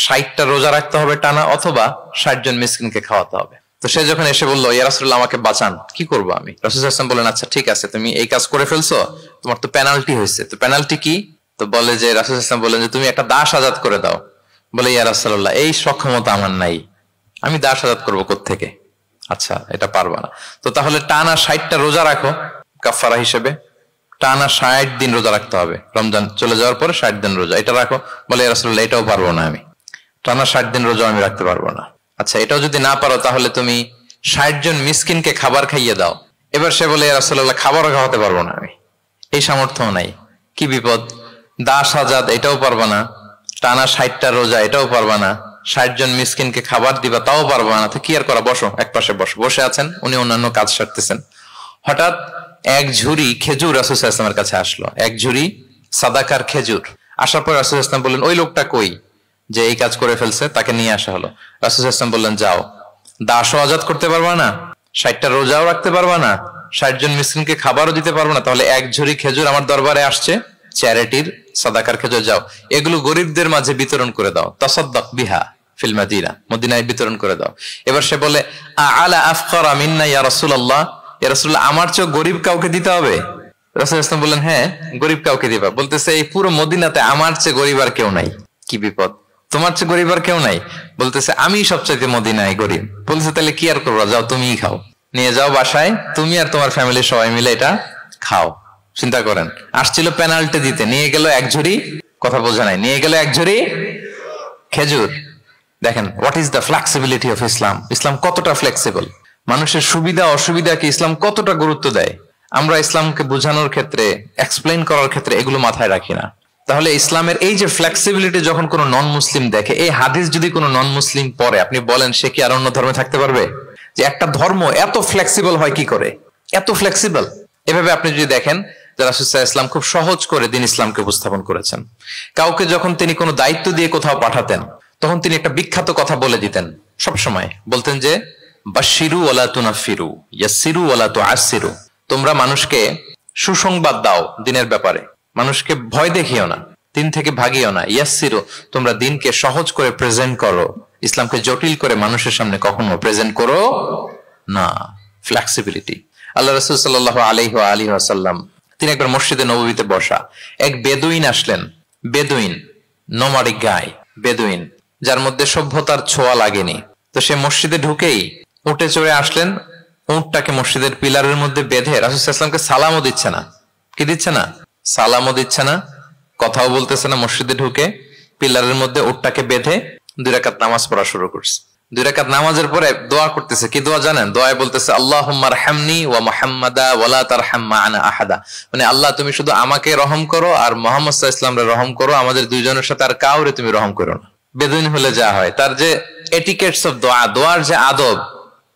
60টা রোজা রাখতে হবে টানা, অথবা 60 জন মিসকিনকে খাওয়াতে হবে। তো সে যখন এসে বললো, ইয়া রাসূলুল্লাহ আমাকে বাঁচান, কি করবো আমি? রাসূল সাল্লাল্লাহু আলাইহি ওয়াসাল্লাম বলেন, আচ্ছা ঠিক আছে, তুমি এই কাজ করে ফেলছো, তোমার তো পেনাল্টি হয়েছে। তো পেনাল্টি কি? তো বলে যে, রাসূল সাল্লাল্লাহু আলাইহি ওয়াসাল্লাম বলেন যে তুমি একটা দাস আজাদ করে দাও। বলে, ইয়া রাসূলুল্লাহ এই সক্ষমতা আমার নাই, আমি দাস আজাদ করবো কোত্থেকে? আচ্ছা এটা পারবা না, তো তাহলে টানা 60টা রোজা রাখো কাফারা হিসেবে, টানা 60 দিন রোজা রাখতে হবে, রমজান চলে যাওয়ার পরে 60 দিন রোজা, এটা রাখো। বলে, ইয়া রাসূলুল্লাহ এটাও পারবো না, আমি টানা 60 দিন রোজা আমি রাখতে পারবো না। আচ্ছা এটাও যদি না পারো, তাহলে তুমি 60 জন মিসকিনকে খাবার খাইয়ে দাও। এবার সে বলে, ইয়া রাসূলুল্লাহ খাবারও খাওয়াতে পারবো না আমি, এই সামর্থ্য নাই। কি বিপদ! দাস আজাদ এটাও পারবা না, টানা 60টা রোজা এটাও পারবা না, 60 জন মিসকিনকে খাবার দিবা তাও পারবা না। তো কি আর করা, বসো, এক পাশে বসো। বসে আছেন, উনি অন্যান্য কাজ সারতেছেন। হঠাৎ এক ঝুড়ি খেজুর রাসূল সাল্লাল্লাহু আলাইহি ওয়াসাল্লামের কাছে আসলো, এক ঝুড়ি সাদাকার খেজুর। আসার পর রাসূল সাল্লাল্লাহু আলাইহি ওয়াসাল্লাম বললেন, ওই লোকটা কই যে এই কাজ করে ফেলছে? তাকে নিয়ে আসা হলো। রাসূল সাল্লাল্লাহু আলাইহি ওয়াসাল্লাম বললেন, যাও, দাসও আজাদ করতে পারবা না, 60টা রোজাও রাখতে পারবা না, 60 জন মিসকিনকে খাবারও দিতে পারবা না, তাহলে এক ঝুড়ি খেজুর আমার দরবারে আসছে, চ্যারিটির সাদাকার খেজুর, যাও এগুলো গরিবদের মাঝে বিতরণ করে দাও, তাসাদ্দাক বিহা ফিল মাদিনা, মদিনায় বিতরণ করে দাও। এবার সে বলে, আলা আফকারা মিন্না ইয়া রাসূলুল্লাহ, ইয়া রাসূলুল্লাহ আমার চেয়ে গরিব কাউকে দিতে হবে? রাসূল সাল্লাল্লাহু আলাইহি ওয়াসাল্লাম বললেন, হ্যাঁ গরিব কাউকে দিবা। বলতেছে, এই পুরো মদিনাতে আমার চেয়ে গরিব আর কেউ নাই। কি বিপদ! তোমার চেয়ে গরিব আর কেউ নাই? বলতেছে, আমি সবচাইতে মদিনায় গরিব। বলতেছে, তাহলে কি আর করবা, যাও তুমিই খাও, নিয়ে যাও বাসায়, তুমি আর তোমার ফ্যামিলির সবাই মিলে এটা খাও। চিন্তা করেন, আসছিল পেনাল্টি দিতে, নিয়ে গেল এক ঝুড়ি, কথা বোঝা নাই, নিয়ে গেল এক ঝুড়ি খেজুর। দেখেন what is the flexibility of Islam. Islam কতটা ফ্লেক্সিবল, মানুষের সুবিধা অসুবিধাকে ইসলাম কতটা গুরুত্ব দেয়। আমরা ইসলামকে বোঝানোর ক্ষেত্রে, এক্সপ্লেইন করার ক্ষেত্রে এগুলো মাথায় রাখি না। তাহলে ইসলামের এই যে ফ্লেক্সিবিলিটি যখন কোনো নন মুসলিম দেখে, এই হাদিস যদি কোনো নন মুসলিম পড়ে, আপনি বলেন সে কি আর অন্য ধর্মে থাকতে পারবে? যে একটা ধর্ম এত ফ্লেক্সিবল হয় কি করে, এত ফ্লেক্সিবল। এভাবে আপনি যদি দেখেন যে রাসূল সাল্লাল্লাহু আলাইহি ওয়াসাল্লাম খুব সহজ করে দ্বীন ইসলামকে উপস্থাপন করেছেন। কাউকে যখন তিনি কোনো দায়িত্ব দিয়ে কোথাও পাঠাতেন তখন তিনি একটা বিখ্যাত কথা বলে দিতেন, সবসময় বলতেন যে বাশশিরু ওয়ালা তুনাফিরু ইয়াসসিরু ওয়ালা তুআসসিরু, তোমরা মানুষকে সুসংবাদ দাও দ্বীনের ব্যাপারে, মানুষকে ভয় দেখিও না, দিন থেকে ভাগিও না। ইয়াসসিরু, তোমরা দিনকে সহজ করে প্রেজেন্ট করো, ইসলামকে জটিল করে মানুষের সামনে কখনো প্রেজেন্ট করো না। ফ্লেক্সিবিলিটি। আল্লাহ রাসূল সাল্লাল্লাহু আলাইহি ওয়া আলিহি ওয়াসাল্লাম তিনি একবার মসজিদে নববীতে বসা, এক বেদুইন আসলেন। বেদুইন, নোমাডিক গায়, বেদুইন যার মধ্যে সভ্যতার ছোঁয়া লাগেনি। তো সে মসজিদে ঢুকেই উঠে চড়ে আসলেন, উটটাকে মসজিদের পিলারের মধ্যে বেঁধে রাসূল সাল্লাল্লাহু আলাইহি ওয়াসাল্লামকে সালামও দিচ্ছে না। কি দিচ্ছে না? সালামও দিচ্ছে না, কথাও বলতেছে না। মসজিদে ঢুকে পিলারের মধ্যে উটটাকে বেঁধে 2 রাকাত নামাজ পড়া শুরু করছে। 2 রাকাত নামাজের পরে দোয়া করতেছে। কি দোয়া জানেন? দোয়ায় বলতেছে আল্লাহুম্মা আরহামনি ওয়া মুহাম্মাদা ওয়া লা তারহাম মা'আনা আহাদা, মানে আল্লাহ তুমি শুধু আমাকে রহম করো আর মুহাম্মদ সাল্লাল্লাহু আলাইহি ওয়াসাল্লামকে রহম করো, আমাদের দুইজনের সাথে আর কাউরে তুমি রহম করো না। বেদুইন হলে যা হয়, তার যে এটিকেটস অফ দোয়া, দোয়ার যে আদব,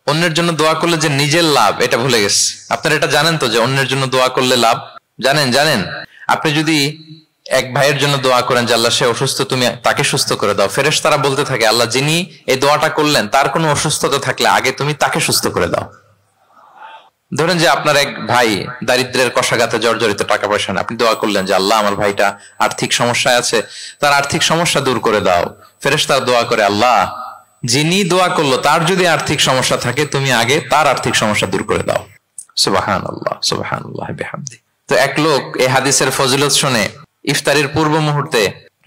অন্যের জন্য দোয়া করলে যে নিজের লাভ এটা ভুলে গেছে। আপনারা এটা জানেন তো যে অন্যের জন্য দোয়া করলে লাভ? জানেন? আপনি যদি এক ভাইয়ের জন্য দোয়া করেন যে আল্লাহ সে অসুস্থ, তুমি তাকে সুস্থ করে দাও, ফেরেশতারা বলতে থাকে আল্লাহ যিনি এই দোয়াটা করলেন তার কোনো অসুস্থতা থাকলে আগে তুমি তাকে সুস্থ করে দাও। ধরেন যে আপনার এক ভাই দারিদ্রের কষাঘাতে জর্জরিত, টাকা পয়সা না, আপনি দোয়া করলেন যে আল্লাহ আমার ভাইটা আর্থিক সমস্যায় আছে, তার আর্থিক সমস্যা দূর করে দাও। ফেরেশতারা দোয়া করে আল্লাহ যিনি দোয়া করলো তার যদি আর্থিক সমস্যা থাকে তুমি আগে তার আর্থিক সমস্যা দূর করে দাও। সুবহানাল্লাহ, সুবহানাল্লাহ বিহামদি। তো এক লোক এই হাদিসের ফজিলত শুনে ইফতারির পূর্ব মুহূর্তে,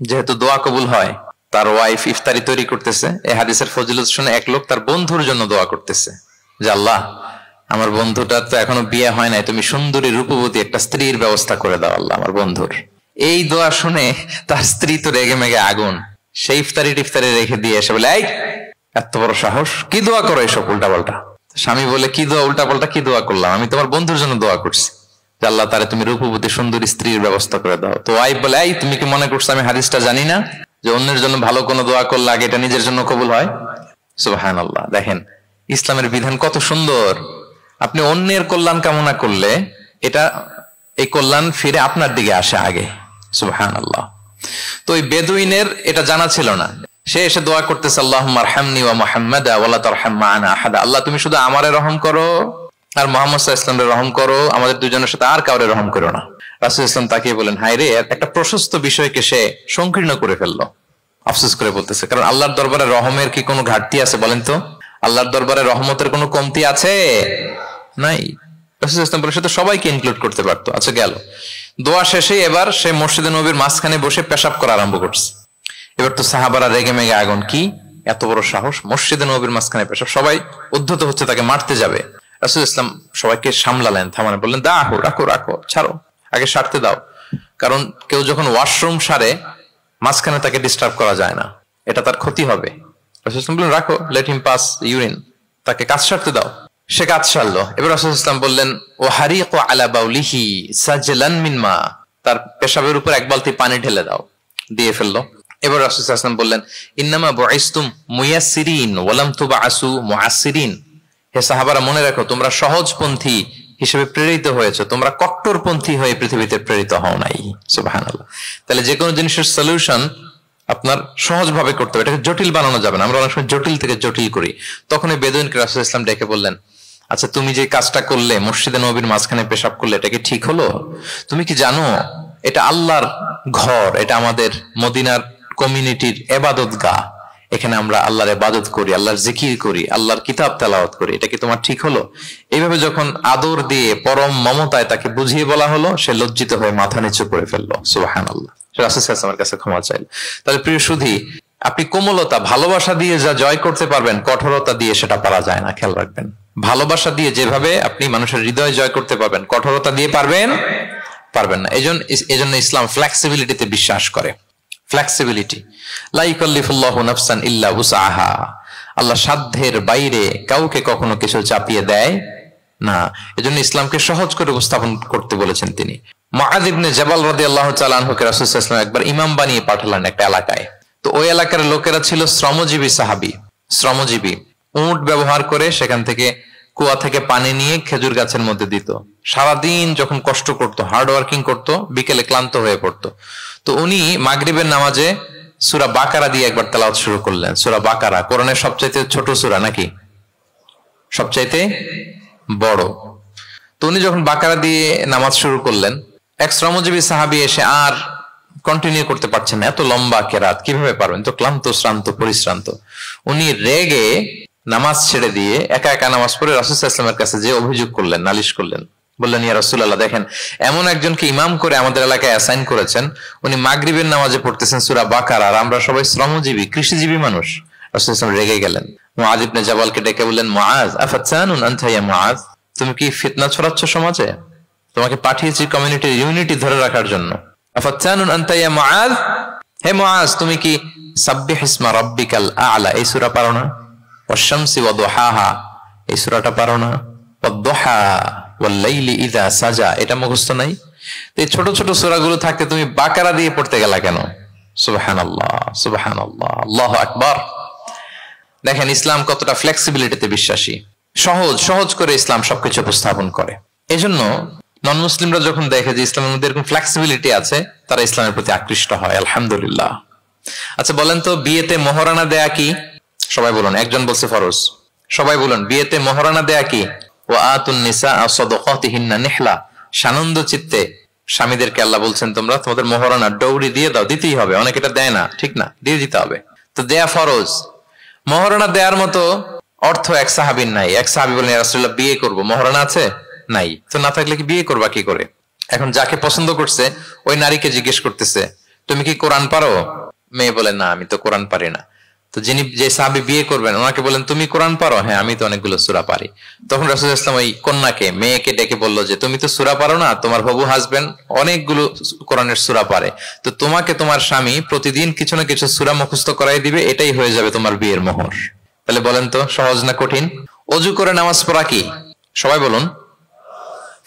যেহেতু দোয়া কবুল হয়, তার ওয়াইফ ইফতারি তৈরি করতেছে, এই হাদিসের ফজিলত শুনে এক লোক তার বন্ধুর জন্য দোয়া করতেছে যে আল্লাহ আমার বন্ধুটা তো এখনো বিয়ে হয় নাই, তুমি সুন্দরী রূপবতী একটা স্ত্রীর ব্যবস্থা করে দাও আল্লাহ আমার বন্ধুর। এই দোয়া শুনে তার স্ত্রী তো রেগে মেগে আগুন, সেই ইফতারি রেখে দিয়ে এসে বলে এই এত বড় সাহস, কি দোয়া করো এসব উল্টাপাল্টা। স্বামী বলে কি দোয়া উল্টাপাল্টা, কি দোয়া করলাম? আমি তোমার বন্ধুর জন্য দোয়া করছি যে আল্লাহ তারে তুমি রূপবতী সুন্দরী স্ত্রীর ব্যবস্থা করে দাও। তো ওয়াইফ বলে এই তুমি কি মনে করছো আমি হাদিসটা জানি না যে অন্যের জন্য ভালো কোনো দোয়া করলে আগে এটা নিজের জন্য কবুল হয়? সুবহানাল্লাহ। দেখেন ইসলামের বিধান কত সুন্দর। আপনি অন্যের কল্যাণ কামনা করলে এই কল্যাণ ফিরে আপনার দিকে আসে আগে। সুবহানাল্লাহ। তো ওই বেদুইনের এটা জানা ছিল না, সে এসে দোয়া করতেছে আল্লাহুম্মা আরহামনি ওয়া মুহাম্মাদা ওয়া লা তারহাম মা'আনা আহাদা, আল্লাহ তুমি শুধু আমারে রহম করো আর মুহাম্মদ সাল্লাল্লাহু আলাইহি ওয়াসাল্লামকে রহম করো, আমাদের দুজনের সাথে আর কাউরে রহম করো না। রাসূল ইসলাম তাকিয়ে বলেন হায় রে, একটা প্রশস্ত বিষয়কে সে সংকীর্ণ করে ফেললো। আফসোস করে বলতেছে, কারণ আল্লাহর দরবারে রহমের কি কোনো ঘাটতি আছে বলেন তো? আল্লাহর দরবারে রহমতের কোনো কমতি আছে? নাই। রাসূল ইসলাম বলে সে তো সবাইকে ইনক্লুড করতে পারতো। আচ্ছা গেল, দোয়া শেষে এবার সে মসজিদে নববীর মাঝখানে বসে পেশাব করা আরম্ভ করছে। এবার তো সাহাবারা রেগে মেগে আগুন, কি এত বড় সাহস, মসজিদে নববীর মাঝখানে পেশাব, সবাই উদ্ধত হচ্ছে, তাকে মারতে যাবে। রাসূল ইসলাম সবাইকে সামলালেন, থামালেন, বললেন দাও, রাখো, ছাড়ো, আগে সারতে দাও। কারণ কেউ যখন ওয়াশরুম সারে মাঝখানে তাকে ডিস্টার্ব করা যায় না, এটা তার ক্ষতি হবে। রাসূল ইসলাম বললেন রাখো, লেট হিম পাস ইউরিন, তাকে কাজ সারতে দাও। সে কাজ সারলো। এবার রাসূল ইসলাম বললেন ও হারিকু আলা বাউলিহি সাজলান মিন মা, তার পেশাবের উপর এক বালতি পানি ঢেলে দাও, দিয়ে ফেললো। এবার রাসূল সাল্লাল্লাহু আলাইহি ওয়াসাল্লাম বললেন ইন্নামা বুইসতুম মুয়াসসিরিন ওয়া লাম তুবআসু মুআসসিরিন, হে সাহাবারা মনে রাখো তোমরা সহজপন্থী হিসেবে প্রেরিত হয়েছে, তোমরা কট্টরপন্থী হয়ে পৃথিবীতে প্রেরিত হও নাই। সুবহানাল্লাহ। তাহলে যে কোনো জিনিসের সলিউশন আপনার সহজভাবে করতে হবে, এটাকে জটিল বানানো যাবে না। আমরা অনেক সময় জটিল থেকে জটিল করি। তখন এই বেদুইনকে রাসূল সাল্লাল্লাহু আলাইহি ওয়াসাল্লাম ডেকে বললেন আচ্ছা তুমি যে কাজটা করলে, মসজিদে নববীর মাঝখানে পেশাব করলে, এটা কি ঠিক হলো? তুমি কি জানো এটা আল্লাহর ঘর, এটা আমাদের মদিনার কমিউনিটির ইবাদত গাহ, এখানে আমরা আল্লাহর ইবাদত করি, আল্লাহর জিকির করি, আল্লাহর কিতাব তেলাওয়াত করি, এটা কি তোমার ঠিক হলো? এইভাবে যখন আদর দিয়ে পরম মমতায় তাকে বুঝিয়ে বলা হলো, সে লজ্জিত হয়ে মাথা নিচু করে ফেললো। সুবহানাল্লাহ। রাসূল সাল্লাল্লাহু আলাইহি ওয়াসাল্লামের কাছে ক্ষমা চাইল। তাহলে প্রিয় সুধী, আপনি কোমলতা ভালোবাসা দিয়ে যা জয় করতে পারবেন, কঠোরতা দিয়ে সেটা পারা যায় না, খেয়াল রাখবেন। ভালোবাসা দিয়ে যেভাবে আপনি মানুষের হৃদয় জয় করতে পারবেন, কঠোরতা দিয়ে পারবেন না। এজন্য ইসলাম ফ্লেক্সিবিলিটিতে বিশ্বাস করে। ফ্লেক্সিবিলিটি, লা ইউকাল্লিফুল্লাহু নাফসান ইল্লা উসআহা, আল্লাহ সাধ্যের বাইরে কাউকে কখনো কিছু চাপিয়ে দেয় না। এজন্য ইসলামকে সহজ করে উপস্থাপন করতে বলেছেন তিনি। মুআয ইবনে জাবাল রাদিয়াল্লাহু তাআলা আনহুকে রাসূল সাল্লাল্লাহু আলাইহি ওয়াসাল্লাম একবার ইমাম বানিয়ে পাঠালেন একটা এলাকায়। তো ওই এলাকার লোকেরা ছিল শ্রমজীবী সাহাবী, শ্রমজীবী, উট ব্যবহার করে সেখান থেকে কুয়া থেকে পানি নিয়ে খেজুর গাছের মধ্যে দিত। সারাদিন যখন কষ্ট করতো, হার্ড ওয়ার্কিং করতো, বিকেলে ক্লান্ত হয়ে পড়তো। তো উনি মাগরিবের নামাজে সূরা বাকারা দিয়ে একবার তেলাওয়াত শুরু করলেন। সূরা বাকারা কোরআনের সবচাইতে ছোট সূরা নাকি সবচাইতে বড়? তো উনি যখন বাকারা দিয়ে নামাজ শুরু করলেন, এক শ্রমজীবী সাহাবী এসে আর কন্টিনিউ করতে পারছেন না, এত লম্বা কেরাত কিভাবে পারবেন, তো ক্লান্ত শ্রান্ত পরিশ্রান্ত। উনি রেগে নামাজ ছেড়ে দিয়ে একা একা নামাজ পড়ে রাসূল সাল্লাল্লাহু আলাইহি ওয়াসাল্লামের কাছে যে অভিযোগ করলেন, নালিশ করলেন। বললেন, ইয়া রাসূলুল্লাহ, দেখেন এমন একজনকে ইমাম করে আমাদের এলাকায় অ্যাসাইন করেছেন, উনি মাগরিবের নামাজে পড়তেছেন সূরা বাকারা, আর আমরা সবাই শ্রমজীবী কৃষিজীবী মানুষ। রাসূল সাল্লাল্লাহু আলাইহি ওয়াসাল্লাম রেগে গেলেন। মুআয ইবনে জাবালকে ডেকে বললেন, মুআয আফাতানুন আনতা ইয়া মুআয, তুমি কি ফিতনা ছড়াচ্ছ সমাজে? তোমাকে পাঠিয়েছি কমিউনিটির ইউনিটি ধরে রাখার জন্য। আফাতানুন আনতা ইয়া মুআয, হে মুআয, তুমি কি সাব্বিহ ইসমা রাব্বিকাল আ'লা এই সূরা পারো না? ওয়াশ-শামসি ওয়া দুহাহা এই সূরাটা পারো না? ওয়াদ-দুহা ওয়াল-লাইলি ইযা সাজা এটা মুখস্থ নাই? এই ছোট ছোট সূরাগুলো থাকতে তুমি বাকারা দিয়ে পড়তে গেলা কেন? সুবহানাল্লাহ, সুবহানাল্লাহ, আল্লাহু আকবার। দেখেন ইসলাম কতটা ফ্লেক্সিবিলিটিতে বিশ্বাসী। সহজ সহজ করে ইসলাম সবকিছু উপস্থাপন করে। এজন্য নন মুসলিমরা যখন দেখে যে ইসলামের মধ্যে এরকম ফ্লেক্সিবিলিটি আছে, তারা ইসলামের প্রতি আকৃষ্ট হয়। আলহামদুলিল্লাহ। আচ্ছা বলেন তো, বিয়েতে মোহরানা দেয়া কি? সবাই বলুন। একজন বলছে ফরজ। সবাই বলুন, বিয়েতে মোহরানা দেয়া কি? ওয়া আতুন নিসা সাদাকাতিহিন্না নিহলা, সানন্দ চিত্তে স্বামীদেরকে আল্লাহ বলছেন তোমরা তোমাদের মোহরানা ডৌরি দিয়ে দাও, দিতেই হবে। অনেকে এটা দেয় না, ঠিক না, দিয়ে দিতে হবে। তো দেয়া ফরজ। মোহরানা দেওয়ার মতো অর্থ এক সাহাবীর নাই। এক সাহাবী বলেন, ইয়া রাসূলুল্লাহ, বিয়ে করব, মোহরানা আছে? নাই। তো না থাকলে কি বিয়ে করবা কি করে? এখন যাকে পছন্দ করছে ওই নারীকে জিজ্ঞেস করতেছে, তুমি কি কোরআন পারো? মেয়ে বলে, না, আমি তো কোরআন পারি না। তো যিনি যে সাহাবী বিয়ে করবেন ওনাকে বলেন, তুমি কোরআন পারো? হ্যাঁ, আমি তো অনেকগুলো সূরা পারি। তখন রাসূল সাল্লাল্লাহু আলাইহি ওয়াসাল্লাম ওই কন্যাকে, মেয়েকে ডেকে বললো যে তুমি তো সূরা পারো না, তোমার হবু হাজবেন্ড অনেকগুলো কোরআনের সূরা পারে, তো তোমাকে তোমার স্বামী প্রতিদিন কিছু না কিছু সূরা মুখস্থ করাই দিবে, এটাই হয়ে যাবে তোমার বিয়ের মোহর। তাহলে বলেন তো সহজ না কঠিন? অজু করে নামাজ পড়া কি? সবাই বলুন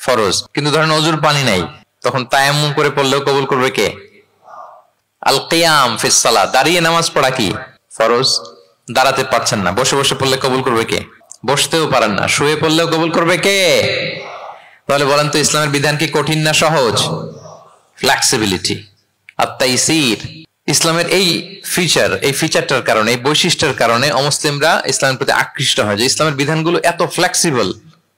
ফরজ। কিন্তু ধরেন অজুর পানি নাই, তখন তায়াম্মুম করে পড়লেও কবুল করবে কে? আল কিয়াম ফিস সালাত, দাঁড়িয়ে নামাজ পড়া কি? ফরজ। দাঁড়াতে পারছেন না, বসে বসে পড়লে কবুল করবে কে? বসতেও পারেন না, শুয়ে পড়লেও কবুল করবে কে? তাহলে বলেন তো ইসলামের বিধান কি কঠিন না সহজ? ফ্লেক্সিবিলিটি আর তাইসির। ইসলামের এই ফিচারটার কারণে, এই বৈশিষ্ট্যের কারণে অমুসলিমরা ইসলামের প্রতি আকৃষ্ট হয়, যে ইসলামের বিধানগুলো এত ফ্লেক্সিবল।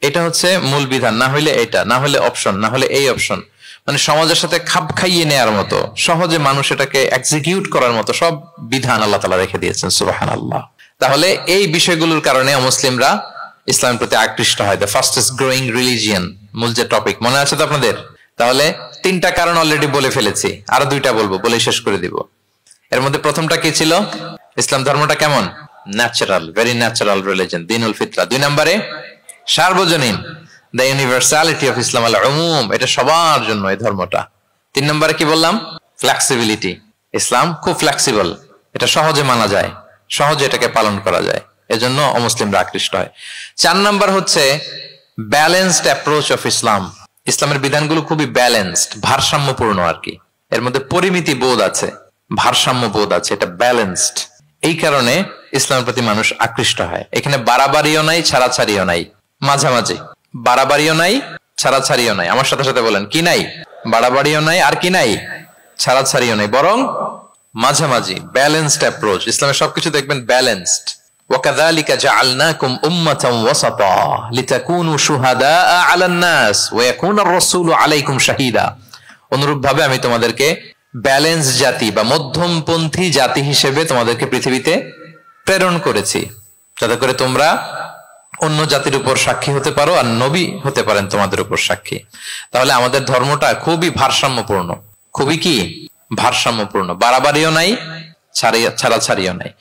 এটা হচ্ছে মূল বিধান, না হইলে এটা, না হলে অপশন, না হলে এই অপশন। মানে সমাজের সাথে খাপ খাইয়ে নেওয়ার মতো, সহজে মানুষ এটাকে এক্সিকিউট করার মতো সব বিধান আল্লাহ তাআলা রেখে দিয়েছেন। সুবহানাল্লাহ। তাহলে এই বিষয়গুলোর কারণে মুসলিমরা ইসলামের প্রতি আকৃষ্ট হয়। দ্য ফাস্টেস্ট গ্রোয়িং রিলিজিয়ন, মূল যে টপিক, মনে আছে তো আপনাদের? তাহলে 3টা কারণ অলরেডি বলে ফেলেছি, আরো 2টা বলবো, বলে শেষ করে দিব। এর মধ্যে প্রথমটা কি ছিল? ইসলাম ধর্মটা কেমন? ন্যাচারাল, ভেরি ন্যাচারাল রিলিজিয়ন, দ্বীনুল ফিতরা। 2 নম্বরে সার্বজনীন, দ্য ইউনিভার্সালিটি অফ ইসলাম, আল উমুম, এটা সবার জন্য এই ধর্মটা। 3 নম্বরে কি বললাম? ফ্লেক্সিবিলিটি। ইসলাম খুব ফ্লেক্সিবল, এটা সহজে মানা যায়, সহজে এটাকে পালন করা যায়, এজন্য অমুসলিমরা আকৃষ্ট হয়। 4 নম্বর হচ্ছে ব্যালেন্সড অ্যাপ্রোচ অফ ইসলাম। ইসলামের বিধানগুলো খুবই ব্যালেন্সড, ভারসাম্যপূর্ণ আর কি। এর মধ্যে পরিমিতি বোধ আছে, ভারসাম্য বোধ আছে, এটা ব্যালেন্সড। এই কারণে ইসলামের প্রতি মানুষ আকৃষ্ট হয়। এখানে বাড়াবাড়িও নাই, ছাড়াছাড়িও নাই, মাঝামাঝি। বাড়াবাড়িও নাই, ছাড়াছাড়িও নাই। আমার সাথে সাথে বলেন, কি নাই? বাড়াবাড়িও নাই, আর কি নাই? ছাড়াছাড়িও নাই, বরং মাঝামাঝি, ব্যালেন্সড অ্যাপ্রোচ। ইসলামের সবকিছু দেখবেন ব্যালেন্সড। وَكَذَلِكَ جَعَلْنَاكُمْ أُمَّةً وَسَطًا لِتَكُونُوا شُهَدَاءَ عَلَى النَّاسِ وَيَكُونَ الرَّسُولُ عَلَيْكُمْ شَهِيدًا। অনুরূপভাবে আমি তোমাদেরকে ব্যালেন্স জাতি বা মধ্যমপন্থী জাতি হিসেবে তোমাদেরকে পৃথিবীতে প্রেরণ করেছি, যাতে করে তোমরা অন্য জাতির উপর সাক্ষী হতে পারো, আর নবী হতে পারেন তোমাদের উপর সাক্ষী। তাহলে আমাদের ধর্মটা খুবই ভারসাম্যপূর্ণ, খুবই কি ভারসাম্যপূর্ণ, বাড়াবাড়িও নাই, ছাড়াছাড়িও নাই।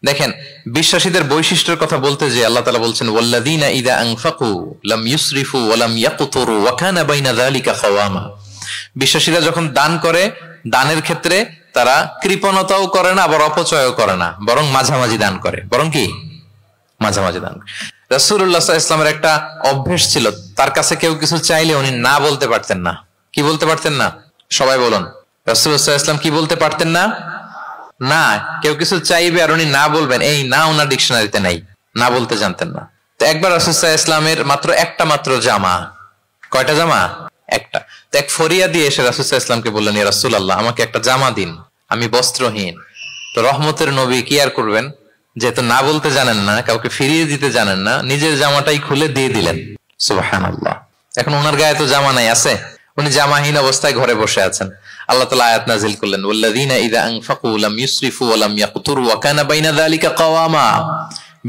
দেখেন বিশ্বাসীদের বৈশিষ্ট্যের কথা বলতে যে আল্লাহ তাআলা বলছেন, ওয়াল্লাযীনা ইযা আনফাকু লাম ইউসরিফু ওয়া লাম ইয়াকতুরু ওয়া কানা বাইনা যালিকা খাওয়ামা। বিশ্বাসীরা যখন দান করে, দানের ক্ষেত্রে তারা কৃপণতাও করে না, আবার অপচয়ও করে না, বরং মাঝামাঝি দান করে। বরং কি মাঝামাঝি দান। রাসূলুল্লাহ সাল্লাল্লাহু আলাইহি ওয়াসাল্লামের একটা অভ্যেস ছিল, তার কাছে কেউ কিছু চাইলে উনি না বলতে পারতেন না। কি বলতে পারতেন না? সবাই বলুন। রাসূলুল্লাহ সাল্লাল্লাহু আলাইহি ওয়াসাল্লাম কি বলতে পারতেন না? না। কেউ কিছু চাইবে আর উনি না বলবেন, এই না ওনার ডিকশনারিতে নাই, না বলতে জানতেন না। তো একবার রাসূল সাল্লাল্লাহু আলাইহি ইসলামের মাত্র জামা, কয়টা জামা? একটা। তো এক ফরিয়া দিয়ে এসে রাসূল সাল্লাল্লাহু আলাইহি ইসলামকে বললেন, ইয়া রাসূলুল্লাহ, আমাকে একটা জামা দিন, আমি বস্ত্রহীন। তো রহমতের নবী কি আর করবেন, যেহেতু না বলতে জানেন না, কাউকে ফিরিয়ে দিতে জানেন না, নিজের জামাটাই খুলে দিয়ে দিলেন। সুবহানাল্লাহ। এখন ওনার গায়ে তো জামা নাই, আছে? উনি জামাহীন অবস্থায় ঘরে বসে আছেন। আল্লাহ তাআলা আয়াত নাযিল করলেন, ওয়াল্লাযীনা ইযা আনফাকু লাম ইউসরিফু ওয়া লাম ইয়াকতুরু ওয়া কানা বাইনা যালিকা কাওয়ামা।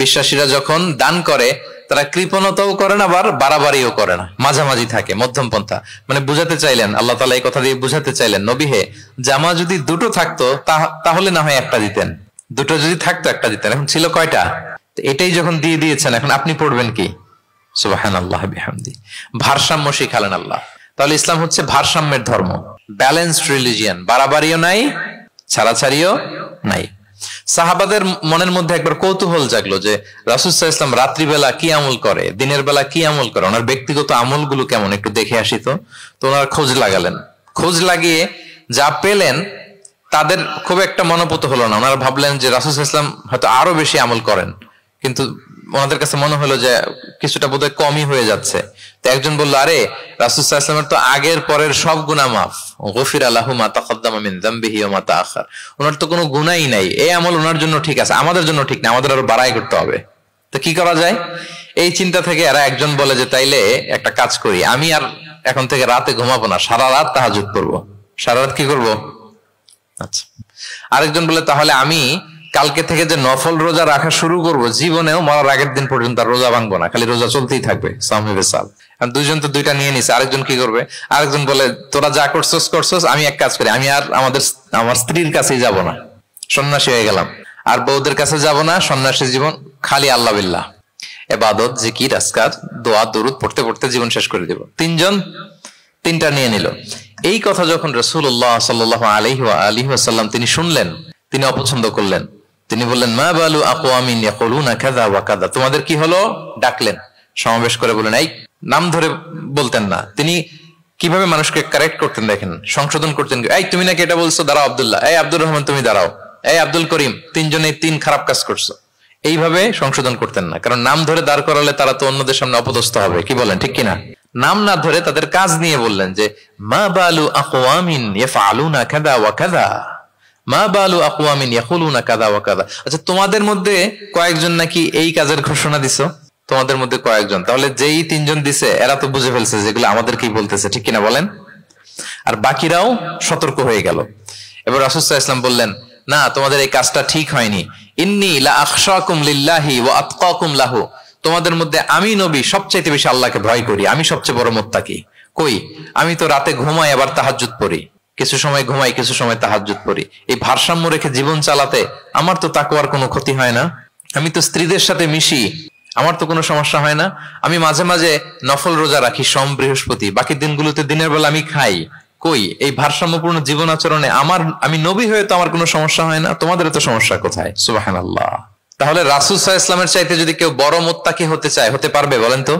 বিশ্বাসীরা যখন দান করে তারা কৃপণতাও করে না, আবার বাড়াবাড়িও করে না, মাঝামাঝি থাকে, মধ্যম পন্থা। মানে বুঝাতে চাইলেন, আল্লাহ তাআলা এই কথা দিয়ে বুঝাতে চাইলেন, নবী হে, জামা যদি দুটো থাকতো তাহলে না হয় একটা দিতেন, দুটো যদি থাকতো একটা দিতেন, এখন ছিল কয়টা? এটাই যখন দিয়ে দিয়েছেন, এখন আপনি পড়বেন কি? সুবহানাল্লাহ বিহামদি। ভারসাম্য শিখালেন আল্লাহ। তাহলে ইসলাম হচ্ছে ভারসাম্যের ধর্ম, ব্যালেন্সড রিলিজিয়ান, বাড়াবাড়িও নাই, ছাড়াছাড়িও নাই। সাহাবাদের মনের মধ্যে একবার কৌতূহল জাগলো যে রাসূল সাল্লাল্লাহু আলাইহি ওয়াসাল্লাম রাত্রিবেলা কি আমল করে, দিনের বেলা কি আমল করে, ওনার ব্যক্তিগত আমলগুলো কেমন, একটু দেখে আসি। তো ওনারা খোঁজ লাগালেন। খোঁজ লাগিয়ে যা পেলেন তাদের খুব একটা মনোপুত হলো না। ওনারা ভাবলেন যে রাসূল সাল্লাল্লাহু আলাইহি ওয়াসাল্লাম হয়তো আরো বেশি আমল করেন, কিন্তু ওনাদের কাছে মনে হলো যে কিছুটা বোধহয় কমই হয়ে যাচ্ছে। তো একজন বলল, আরে রাসূল সাল্লাল্লাহু আলাইহি ওয়াসাল্লামের তো আগের পরের সব গুনাহ মাফ, গফিরা লাহু মা তাকাদ্দামা মিন যামবিহি ওয়া মা তাআখার। ওনার তো কোনো গুনাহই নাই, এই আমল ওনার জন্য ঠিক আছে, আমাদের জন্য ঠিক না, আমাদের আরো বাড়াই করতে হবে। তো কি করা যায়? এই চিন্তা থেকে এরা একজন বলে যে তাইলে একটা কাজ করি, আমি আর এখন থেকে রাতে ঘুমাবো না, সারা রাত তাহাজ্জুদ করবো। সারা রাত কি করবো? আচ্ছা। আরেকজন বলে তাহলে আমি কালকে থেকে যে নফল রোজা রাখা শুরু করবো, জীবনেও মরার আগের দিন পর্যন্ত আর রোজা ভাঙবো না, খালি রোজা চলতেই থাকবে। দুইজন তো দুইটা নিয়ে নিছে। আরেকজন কি করবে? আরেকজন বলে তোরা যা করছস, আমি এক কাজ করি, আমি আর আমার স্ত্রীর কাছেই যাব না, সন্ন্যাসী হয়ে গেলাম, আর বউদের কাছে যাব না, সন্ন্যাসী জীবন, খালি আল্লাহ বিল্লাহ, ইবাদত, জিকির, আজকার, দোয়া দরুদ পড়তে পড়তে জীবন শেষ করে দেব। তিনজন তিনটা নিয়ে নিল। এই কথা যখন রাসূলুল্লাহ সাল্লাল্লাহু আলাইহি ওয়া আলিহি ওয়াসাল্লাম তিনি শুনলেন, তিনি অপছন্দ করলেন। তিনি বললেন, মা বালু আকওয়ামিন ইয়াকুলুনা কাযা ওয়া কাযা। তোমাদের কি হলো? ডাকলেন, সমাবেশ করে বলেন, এই নাম ধরে বলতেন না। তিনি কিভাবে মানুষকে কারেক্ট করতেন দেখেন, সংশোধন করতেন। এই তুমি নাকি এটা বলছো, দাঁড়াও আব্দুল্লাহ, এই আব্দুর রহমান তুমি দাঁড়াও, এই আব্দুল করিম, তিনজনে তিন খারাপ কাজ করছো। এইভাবে সংশোধন করতেন না, কারণ নাম ধরে দাঁড় করালে তারা তো অন্যদের সামনে অপদস্থ হবে। কি বলেন, ঠিক কিনা? নাম না ধরে তাদের কাজ নিয়ে বললেন যে মা বালু আকওয়ামিন ইয়াফআলুনা কাযা ওয়া কাযা, মা বালু আকওয়ামিন ইয়াকুলুনা কাযা ওয়া কাযা। আচ্ছা, তোমাদের মধ্যে কয়েকজন নাকি এই কাজের ঘোষণা দিছো, তোমাদের মধ্যে কয়েকজন। তাহলে যেই তিনজন দিছে এরা তো বুঝে ফেলছে যেগুলো আমাদের কি বলতেছে, ঠিক কিনা বলেন? আর বাকিরাও সতর্ক হয়ে গেল। এবার রাসূল সাল্লাল্লাহু আলাইহি ওয়াসাল্লাম বললেন, না, তোমাদের এই কাজটা ঠিক হয়নি। ইন্নী লা আখশাকুম লিল্লাহি ওয়া আতকাকুম লাহু। তোমাদের মধ্যে আমি নবী সবচেয়ে বেশি আল্লাহকে ভয় করি, আমি সবচেয়ে বড় মুত্তাকি। কই, আমি তো রাতে ঘুমাই আবার তাহাজ্জুদ পড়ি, কিছু সময় ঘুমাই কিছু সময় তাহাজ্জুদ পড়ি। এই ভারসাম্য রেখে জীবন চালাতে আমার তো তাকওয়ার কোনো ক্ষতি হয় না। আমি তো স্ত্রীদের সাথে মিশি, আমার তো কোনো সমস্যা হয় না। আমি মাঝে মাঝে নফল রোজা রাখি সোম বৃহস্পতি, বাকি দিনগুলোতে দিনের বেলা আমি খাই। কই, এই ভারসাম্যপূর্ণ জীবন আচরণে আমি নবী হয়ে তো আমার কোনো সমস্যা হয় না, তোমাদের তো সমস্যা কোথায়? সুবহানাল্লাহ। তাহলে রাসূল সাল্লাল্লাহু আলাইহি ওয়াসাল্লামের চাইতে যদি কেউ বড় মুত্তাকি হতে চায়, হতে পারবে বলেন তো?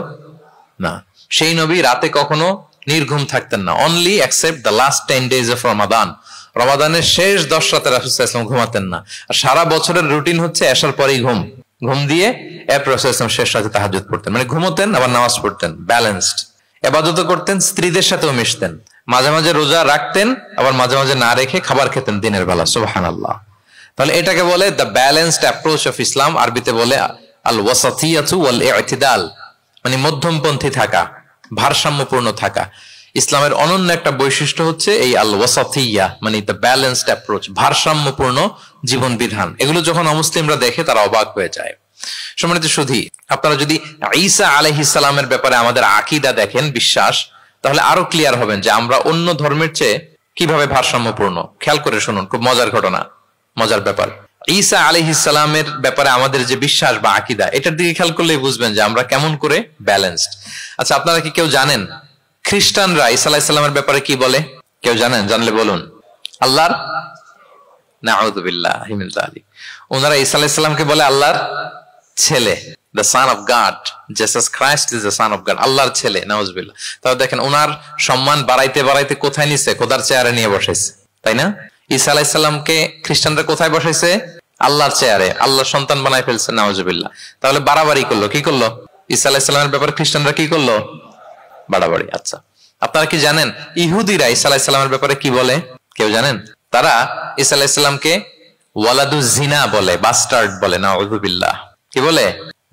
না। সেই নবী রাতে কখনো নির্ঘুম থাকতেন না, only except the last 10 days of Ramadan. রমাদানের শেষ 10 রাতে রাসূল সাল্লাল্লাহু আলাইহি ওয়াসাল্লাম ঘুমাতেন না। আর সারা বছরের রুটিন হচ্ছে এশার পরেই ঘুম দিয়ে এরপর রাসূল সাল্লাল্লাহু আলাইহি ওয়াসাল্লাম শেষ রাতে তাহাজ্জুদ পড়তেন। মানে ঘুমোতেন আবার নামাজ পড়তেন, ব্যালেন্সড। ইবাদত করতেন, স্ত্রীদের সাথেও মিশতেন, মাঝে মাঝে রোজা রাখতেন, আবার মাঝে মাঝে না রেখে খাবার খেতেন দিনের বেলা। সুবহানাল্লাহ। তাহলে এটাকে বলে the balanced approach of Islam. আরবিতে বলে আল ওয়াসাতিয়াতু ওয়াল ইতিদাল, মানে মধ্যমপন্থী থাকা, ভারসাম্যপূর্ণ থাকা। ইসলামের অনন্য একটা বৈশিষ্ট্য হচ্ছে এই আল ওয়াসাতিয়া, মানে দ্য ব্যালেন্সড অ্যাপ্রোচ, ভারসাম্যপূর্ণ জীবন বিধান। এগুলো যখন অমুসলিমরা দেখে তারা অবাক হয়ে যায়। সম্মানিত সুধী, আপনারা যদি ঈসা আলাইহিস সালামের ব্যাপারে আমাদের আকীদা দেখেন, বিশ্বাস, তাহলে আরো ক্লিয়ার হবেন যে আমরা অন্য ধর্মের চেয়ে কিভাবে ভারসাম্যপূর্ণ। খেয়াল করে শুনুন, খুব মজার ঘটনা, মজার ব্যাপার। ঈসা আলাইহিস সালামের ব্যাপারে আমাদের যে বিশ্বাস বা আকীদা, এটার দিকে খেয়াল করলেই বুঝবেন যে আমরা কেমন করে ব্যালেন্সড। আচ্ছা, আপনারা কি কেউ জানেন খ্রিস্টানরা ঈসা আলাইহিস সালামের ব্যাপারে কি বলে? কেউ জানেন? জানলে বলুন। আল্লাহর, নাউযু বিল্লাহি মিন যালিক, ওনারা ঈসা আলাইহিস সালামকে বলে আল্লাহর ছেলে, the son of God, Jesus Christ is the son of God, আল্লাহর ছেলে, নাউযুবিল্লাহ। তাহলে দেখেন ওনার সম্মান বাড়াইতে বাড়াইতে কোথায় নিছে? খোদার চেয়ারে নিয়ে বসাইছে, তাই না? ঈসা আলাইহিস সালামকে খ্রিস্টানরা কোথায় বসাইছে? আল্লাহর চেয়ারে, আল্লাহর সন্তান বানায় ফেলছে, নাউযুবিল্লাহ। তাহলে বাড়াবাড়ি করলো, কি করলো? ঈসা আলাইহিস সালামের ব্যাপারে খ্রিস্টানরা কি করলো? বাড়াবাড়ি। আচ্ছা, আপনারা কি জানেন ইহুদিরা ঈসা আলাইহিস সালামের ব্যাপারে কি বলে? কেউ জানেন? তারা ঈসা আলাইহিস সালামকে ওয়ালাদু জিনা বলে, বাস্টার্ড বলে, নাউযু বিল্লাহ। কি বলে?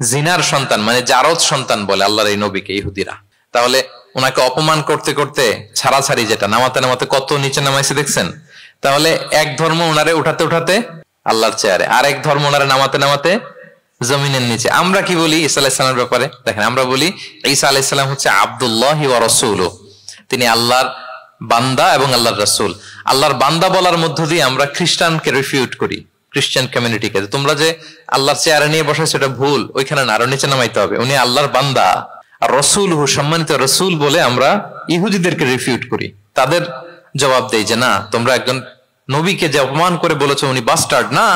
জিনার সন্তান, মানে জারদ সন্তান বলে আল্লাহর এই নবীকে ইহুদিরা। তাহলে ওনাকে অপমান করতে করতে ছাড়াছাড়ি, যেটা নামাতে নামাতে কত নিচে নামাইছে দেখছেন? তাহলে এক ধর্ম ওনারে উঠাতে উঠাতে আল্লাহর চেয়ারে, আর এক ধর্ম ওনারে নামাতে নামাতে জমিনের নিচে। আমরা কি বলি ঈসা আলাইহিস সালামের ব্যাপারে? দেখেন, আমরা বলি ঈসা আলাইহিস সালাম হচ্ছে আব্দুল্লাহি ওয়া রাসূলুহু, তিনি আল্লাহর বান্দা এবং আল্লাহর রাসূল। আল্লাহর বান্দা বলার মধ্য দিয়ে আমরা খ্রিস্টানকে রিফিউট করি, খ্রিস্টান কমিউনিটিকে, তোমরা যে আল্লাহর চেয়ারে নিয়ে বসাইছো এটা ভুল, ওইখানে না, আরো নিচে নামাইতে হবে, উনি আল্লাহর বান্দা। আর রাসূলুহু, সম্মানিত রাসূল বলে আমরা ইহুদিদেরকে রিফিউট করি, তাদের জবাব দেই যে না, তোমরা একজন নবীকে যে অপমান করে বলেছো উনি বাস্টার্ড, না,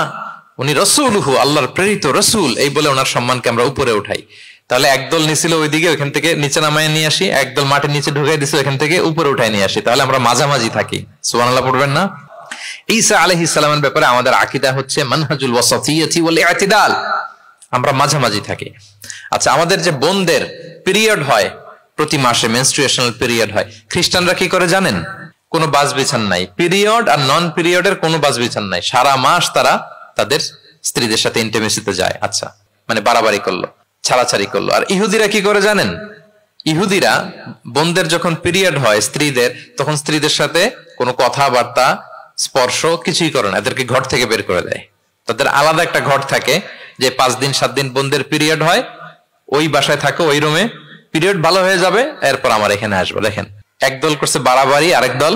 উনি রাসূলুহু, আল্লাহর প্রেরিত রাসূল, এই বলে ওনার সম্মানকে আমরা উপরে উঠাই। তাহলে একদল নিছিল ওইদিকে, ওইখান থেকে নিচে নামায় নিয়ে আসি, একদল মাটির নিচে ঢুকাই দিছে, ওইখান থেকে উপরে উঠাই নিয়ে আসি, তাহলে আমরা মাঝামাঝি থাকি। সুবহানাল্লাহ পড়বেন না? ঈসা আলাইহিস সালামের ব্যাপারে আমাদের আকীদা হচ্ছে মানহাজুল ওয়াসাতিয়্যাতি ওয়াল ই'তিদাল, আমরা মাঝামাঝি থাকি। আচ্ছা, আমাদের যে বোনদের পিরিয়ড হয় প্রতি মাসে, মেনস্ট্রুয়েশনাল পিরিয়ড হয়, খ্রিস্টানরা কি করে জানেন? কোনো বাজ বিছান নাই, পিরিয়ড আর নন পিরিয়ডের কোনো বাজ বিছান নাই, সারা মাস তারা তাদের স্ত্রীদের সাথে ইন্টিমেসিতে যায়। আচ্ছা, মানে বাড়াবাড়ি করলো, ছাড়াছাড়ি করলো। আর ইহুদিরা কি করে জানেন? ইহুদিরা বোনদের যখন পিরিয়ড হয় স্ত্রীদের, তখন স্ত্রীদের সাথে কোনো কথাবার্তা, স্পর্শ কিছুই করে না, এদেরকে ঘর থেকে বের করে দেয়। তাদের আলাদা একটা ঘর থাকে, যে 5 দিন 7 দিন বোনদের পিরিয়ড হয়, ওই বাসায় থাকো, ওই রুমে, পিরিয়ড ভালো হয়ে যাবে, এরপর আমার এখানে আসবো। দেখেন, একদল করছে বাড়াবাড়ি, আরেক দল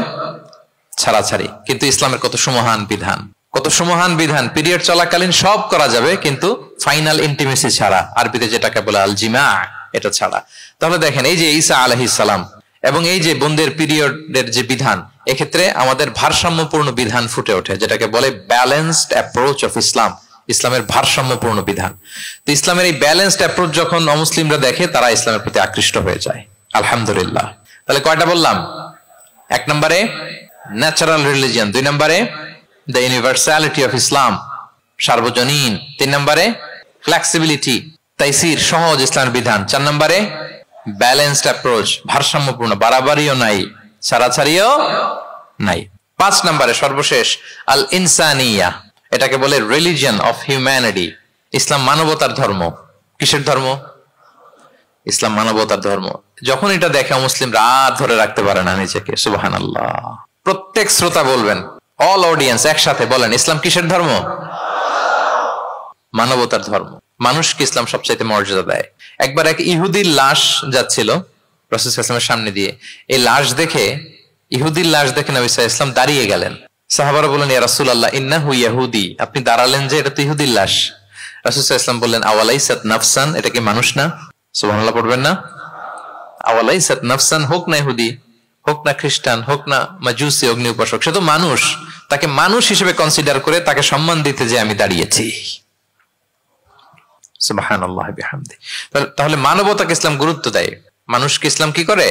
ছাড়াছাড়ি। কিন্তু ইসলামের কত সুমহান বিধান, কত সুমহান বিধান! পিরিয়ড চলাকালীন সব করা যাবে, কিন্তু ফাইনাল ইন্টিমেসি ছাড়া, আরবিতে যেটাকে বলে আল জিমা, এটা ছাড়া। তাহলে দেখেন, এই যে ঈসা আলাইহিস সালাম এবং এই যে বোনদের পিরিয়ডের যে বিধান, এক্ষেত্রে আমাদের ভারসাম্যপূর্ণ বিধান ফুটে ওঠে, যেটাকে বলে ব্যালেন্সড অ্যাপ্রোচ অফ ইসলাম, ইসলামের ভারসাম্যপূর্ণ বিধান। তো ইসলামের এই ব্যালেন্সড অ্যাপ্রোচ যখন অমুসলিমরা দেখে, তারা ইসলামের প্রতি আকৃষ্ট হয়ে যায়। আলহামদুলিল্লাহ। তাহলে কয়টা বললাম? 1 নম্বরে ন্যাচারাল রিলিজিয়ন, 2 নম্বরে দ্য ইউনিভার্সালিটি অফ ইসলাম, সার্বজনীন, 3 নম্বরে ফ্লেক্সিবিলিটি, তাইসির, সহজ ইসলামের বিধান, 4 নম্বরে ব্যালেন্সড অ্যাপ্রোচ, ভারসাম্যপূর্ণ, বাড়াবাড়িও নাই, ছাড়াছাড়িও নাই। 5 নম্বরে সর্বশেষ আল ইনসানিয়া, এটাকে বলে রিলিজিয়ন অফ হিউম্যানিটি, ইসলাম মানবতার ধর্ম। কিসের ধর্ম? ইসলাম মানবতার ধর্ম। যখন এটা দেখে মুসলিম রাত ধরে রাখতে পারে না নিজেকে। সুবহানাল্লাহ। প্রত্যেক শ্রোতা বলবেন, অল অডিয়েন্স একসাথে বলেন, ইসলাম কিসের ধর্ম? মানবতার ধর্ম। মানুষকে ইসলাম সবচাইতে মর্যাদা দেয়। একবার এক ইহুদির লাশ যাচ্ছিল রাসূল সাল্লাল্লাহু আলাইহি ওয়াসাল্লামের সামনে দিয়ে, এই লাশ দেখে, ইহুদির লাশ দেখে নবী সাল্লাল্লাহু আলাইহি ওয়াসাল্লাম দাঁড়িয়ে গেলেন। সাহাবারা বললেন, ইয়া রাসূলুল্লাহ ইন্নাহু ইহুদি, আপনি দাঁড়ালেন যে, এটা তো ইহুদির লাশ। রাসূল সাল্লাল্লাহু আলাইহি ওয়াসাল্লাম বললেন, আওয়ালাইসাত নাফসান, এটা কি মানুষ না? সুবহানাল্লাহ পড়বেন না? আওয়ালাইসাত নাফসান, হোক না ইহুদি, হোক না খ্রিস্টান, হোক না মাজুসি, অগ্নি উপাসক, সে তো মানুষ, তাকে মানুষ হিসেবে কনসিডার করে তাকে সম্মান দিতে যে আমি দাঁড়িয়েছি। সুবহানাল্লাহ বিহামদি। তাহলে মানবতাকে ইসলাম গুরুত্ব দেয়, মানুষকে ইসলাম কি করে?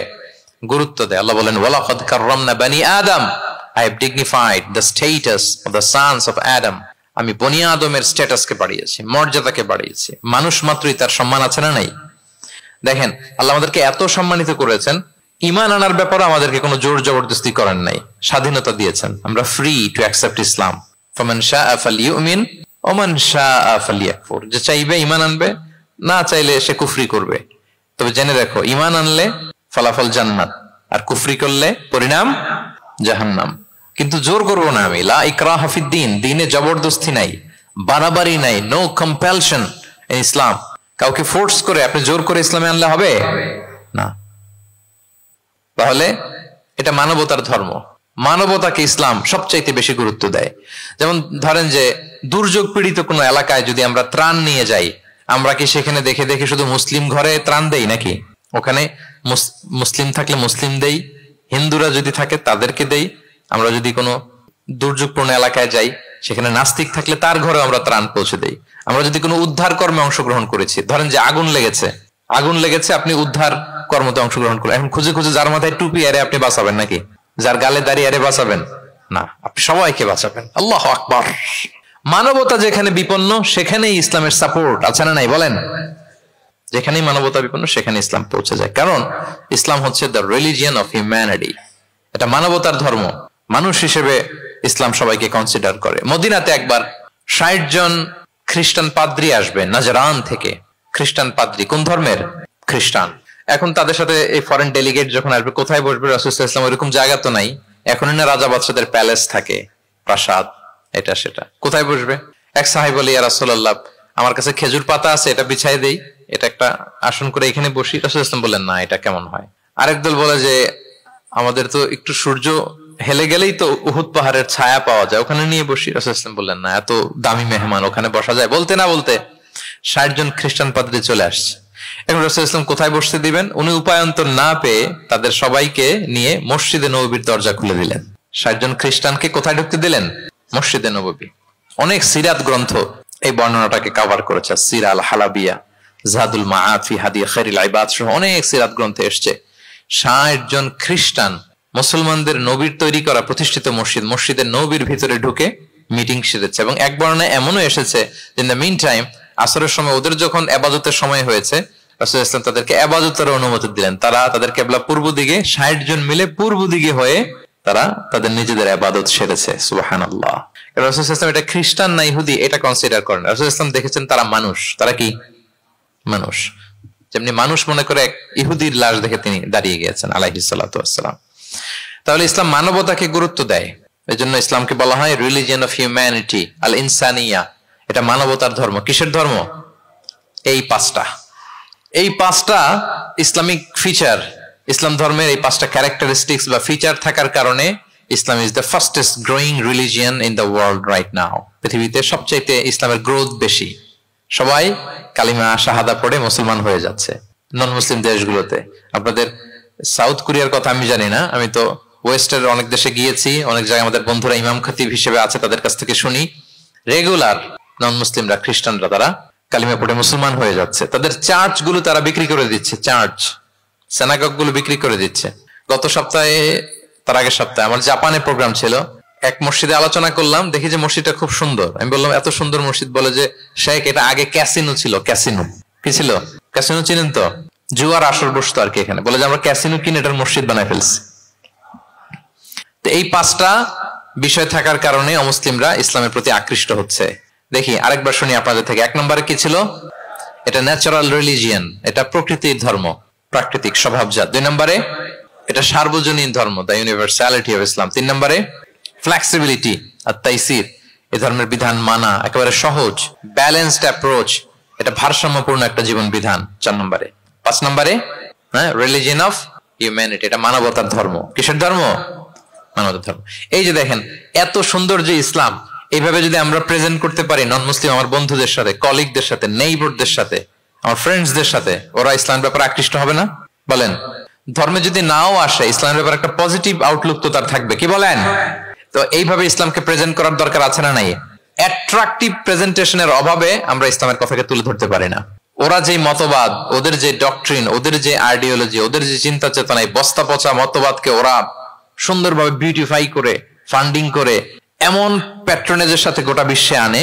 গুরুত্ব দেয়। আল্লাহ বলেন, ওয়ালাকাদ কাররামনা বানি আদম, I have dignified the status of the sons of Adam, আমি বনি আদমের স্ট্যাটাসকে বাড়িয়েছি, মর্যাদাকে বাড়িয়েছি। মানুষ মাত্রই তার সম্মান আছে না নাই? দেখেন, আল্লাহ আমাদেরকে এত সম্মানিত করেছেন, ঈমান আনার ব্যাপারে আমাদেরকে কোনো জোর জবরদস্তি করেন নাই, স্বাধীনতা দিয়েছেন। আমরা ফ্রি টু অ্যাকসেপ্ট ইসলাম। ফামান শাআ ফালইউমিন ওয়া মান শাআ ফালইয়াকফুর, যে চাইবে ঈমান আনবে, না চাইলে সে কুফরি করবে। তবে জেনে রাখো, ঈমান আনলে ফলাফল জান্নাত, আর কুফরি করলে পরিণাম জাহান্নাম। কিন্তু জোর করবো না আমি, লা ইকরাহা ফিদ্দিন, দ্বীনে জবরদস্তি নাই, বাড়াবাড়ি নাই, নো কম্পালশন ইন ইসলাম। কাউকে ফোর্স করে আপনি জোর করে ইসলামে আনলে হবে না। তাহলে এটা মানবতার ধর্ম। মানবতাকে ইসলাম সবচাইতে বেশি গুরুত্ব দেয়। যেমন ধরেন যে দুর্যোগ পীড়িত কোনো এলাকায় যদি আমরা ত্রাণ নিয়ে যাই, আমরা কি সেখানে দেখে দেখে শুধু মুসলিম ঘরে ত্রাণ দেই নাকি? ওখানে মুসলিম থাকলে মুসলিম দেই, হিন্দুরা যদি থাকে তাদেরকে দেই। আমরা যদি কোনো দুর্যোগপূর্ণ এলাকায় যাই, সেখানে নাস্তিক থাকলে তার ঘরে আমরা ত্রাণ পৌঁছে দেই। আমরা যদি কোনো উদ্ধার কর্মে অংশগ্রহণ করেছি, ধরেন যে আগুন লেগেছে, আপনি উদ্ধার কর্মতে অংশগ্রহণ করেন, এখন খুঁজে খুঁজে যার মাথায় টুপি আরে আপনি বাঁচাবেন নাকি? যার গালে দাঁড়িয়ে আরে বাঁচাবেন না, আপনি সবাইকে বাঁচাবেন। আল্লাহু আকবার। মানবতা যেখানে বিপন্ন, সেখানেই ইসলামের সাপোর্ট আছে না নাই বলেন? যেখানেই মানবতা বিপন্ন সেখানে ইসলাম পৌঁছে যায়, কারণ ইসলাম হচ্ছে দ্য রিলিজিয়ন অফ হিউম্যানিটি। এটা মানবতার ধর্ম। মানুষ হিসেবে ইসলাম সবাইকে কনসিডার করে। মদিনাতে একবার 60 জন খ্রিস্টান পাদ্রী আসবে নাজরান থেকে। খ্রিস্টান পাদ্রী কোন ধর্মের? খ্রিস্টান। এখন তাদের সাথে এই ফরেন ডেলিগেট যখন আসবে, কোথায় বসবে? রাসূল সাল্লাল্লাহু আলাইহি ওয়াসাল্লাম ওইরকম জায়গা তো নাই। এখন না রাজা বাদশাদের প্যালেস থাকে, প্রাসাদ, এটা সেটা, কোথায় বসবে? এক সাহাবী বলে, ইয়া রাসূলুল্লাহ, আমার কাছে খেজুর পাতা আছে, এটা বিছাই দেই, এটা একটা আসন করে এখানে বসি। রাসূল সাল্লাল্লাহু আলাইহি ওয়াসাল্লাম বললেন, না, এটা কেমন হয়? আরেক দল বলে যে আমাদের তো একটু সূর্য হেলে গেলেই তো উহুদ পাহাড়ের ছায়া পাওয়া যায়, ওখানে নিয়ে বসি। রাসূল সাল্লাল্লাহু আলাইহি ওয়াসাল্লাম বললেন, না, এত দামি মেহমান, ওখানে বসা যায়? বলতে না বলতে 60 জন খ্রিস্টান পাদ্রী চলে আসছে। এখন রাসূল সাল্লাল্লাহু আলাইহি ওয়াসাল্লাম কোথায় বসতে দিবেন? উনি উপায়ন্তর না পেয়ে তাদের সবাইকে নিয়ে মসজিদে নববীর দরজা খুলে দিলেন। 60 জন খ্রিস্টানকে কোথায় ঢুকতে দিলেন? মসজিদে নববী। অনেক সিরাত গ্রন্থ এই বর্ণনাটাকে কভার করেছে। সিরা আল হালাবিয়া, জাদুল মাআদ ফি হাদি খায়রিল ইবাদ সহ অনেক সিরাত গ্রন্থে এসেছে 60 জন খ্রিস্টান মুসলমানদের নবীর তৈরি করা প্রতিষ্ঠিত মসজিদের নবীর ভিতরে ঢুকে মিটিং সেরেছে। এবং এক বর্ণনায় এমনও এসেছে, ইন দ্য মিন টাইম আসরের সময় ওদের যখন ইবাদতের সময় হয়েছে, রাসূল সাল্লাল্লাহু আলাইহি ওয়াসাল্লাম তাদেরকে ইবাদতের অনুমতি দিলেন। তারা তাদের কিবলা পূর্ব দিকে, 60 জন মিলে পূর্ব দিকে হয়ে তারা তাদের নিজেদের ইবাদত সেরেছে। সুবহানাল্লাহ। রাসূল সাল্লাল্লাহু আলাইহি ওয়াসাল্লাম এটা খ্রিস্টান না ইহুদি এটা কনসিডার করেন। রাসূল সাল্লাল্লাহু আলাইহি ওয়াসাল্লাম দেখেছেন তারা মানুষ। তারা কি? মানুষ। যেমনি মানুষ মনে করে এক ইহুদির লাশ দেখে তিনি দাঁড়িয়ে গিয়েছেন আলাইহিস সালাতু ওয়াসসালাম। তাহলে ইসলাম মানবতাকে গুরুত্ব দেয়। এজন্য ইসলামকে বলা হয় রিলিজিয়ন অফ হিউম্যানিটি, আল ইনসানিয়া। এটা মানবতার ধর্ম। কিসের ধর্ম? এই পাঁচটা ইসলামিক ফিচার, ইসলাম ধর্মের এই 5টা ক্যারেক্টারিস্টিক্স বা ফিচার থাকার কারণে Islam is the fastest growing religion in the world right now. পৃথিবীতে সবচাইতে ইসলামের গ্রোথ বেশি। সবাই কালিমা শাহাদা পড়ে মুসলমান হয়ে যাচ্ছে নন মুসলিম দেশগুলোতে। আপনাদের সাউথ কোরিয়ার কথা আমি জানি না, আমি তো ওয়েস্টের অনেক দেশে গিয়েছি, অনেক জায়গায় আমাদের বন্ধুরা ইমাম খতিব হিসেবে আছে, তাদের কাছ থেকে শুনি রেগুলার নন মুসলিমরা, খ্রিস্টানরা তারা কালিমা পড়ে মুসলমান হয়ে যাচ্ছে। তাদের চার্চ গুলো তারা বিক্রি করে দিচ্ছে, চার্চ সেনাগগ গুলো বিক্রি করে দিচ্ছে। গত সপ্তাহে, তার আগের সপ্তাহে আমার জাপানে প্রোগ্রাম ছিল, এক মসজিদে আলোচনা করলাম, দেখি যে মসজিদটা খুব সুন্দর। আমি বললাম এত সুন্দর মসজিদ, বলে যে শেখ এটা আগে ক্যাসিনো ছিল। ক্যাসিনো কি ছিল? ক্যাসিনো চিনেন তো? জুয়ার আসর বসতো আর কি এখানে। বলে যে আমরা ক্যাসিনো কিনে এটার মসজিদ বানায় ফেলছি। তো এই 5টা বিষয় থাকার কারণে অমুসলিমরা ইসলামের প্রতি আকৃষ্ট হচ্ছে। দেখি আরেকবার শুনি আপনাদের থেকে। 1 নম্বরে কি ছিল? এটা ন্যাচারাল রিলিজিয়ন, এটা প্রকৃতির ধর্ম, প্রাকৃতিক স্বভাবজাত। 2 নম্বরে এটা সার্বজনীন ধর্ম, দ্য ইউনিভার্সালিটি অফ ইসলাম। 3 নম্বরে ফ্লেক্সিবিলিটি আর তাইসির, এই ধর্মের বিধান মানা একেবারে সহজ, ব্যালেন্সড অ্যাপ্রোচ, এটা ভারসাম্যপূর্ণ একটা জীবন বিধান। 4 নম্বরে। 5 নম্বরে রিলিজিয়ন অফ হিউম্যানিটি, এটা মানবতার ধর্ম। কিসের ধর্ম? মানবতার ধর্ম। এই যে দেখেন এত সুন্দর যে ইসলাম, এইভাবে যদি আমরা প্রেজেন্ট করতে পারি নন মুসলিম আমার বন্ধুদের সাথে, কলিগদের সাথে, নেইবরদের সাথে, আমার ফ্রেন্ডসদের সাথে, ওরা ইসলামের ব্যাপারে আকৃষ্ট হবে না? বলেন। ধর্মে যদি নাও আসে, ইসলামের ব্যাপারে একটা পজিটিভ আউটলুক তো তার থাকবে, কি বলেন? তো এইভাবে ইসলামকে প্রেজেন্ট করার দরকার আছে না নাই? অ্যাট্রাকটিভ প্রেজেন্টেশনের অভাবে আমরা ইসলামের কথাকে তুলে ধরতে পারি না। ওরা যে মতবাদ, ওদের যে ডক্ট্রিন, ওদের যে আইডিওলজি, ওদের যে চিন্তা চেতনা, এই বস্তা পচা মতবাদকে ওরা সুন্দরভাবে বিউটিফাই করে, ফান্ডিং করে, এমন প্যাট্রনেজের সাথে গোটা বিশ্বে আনে,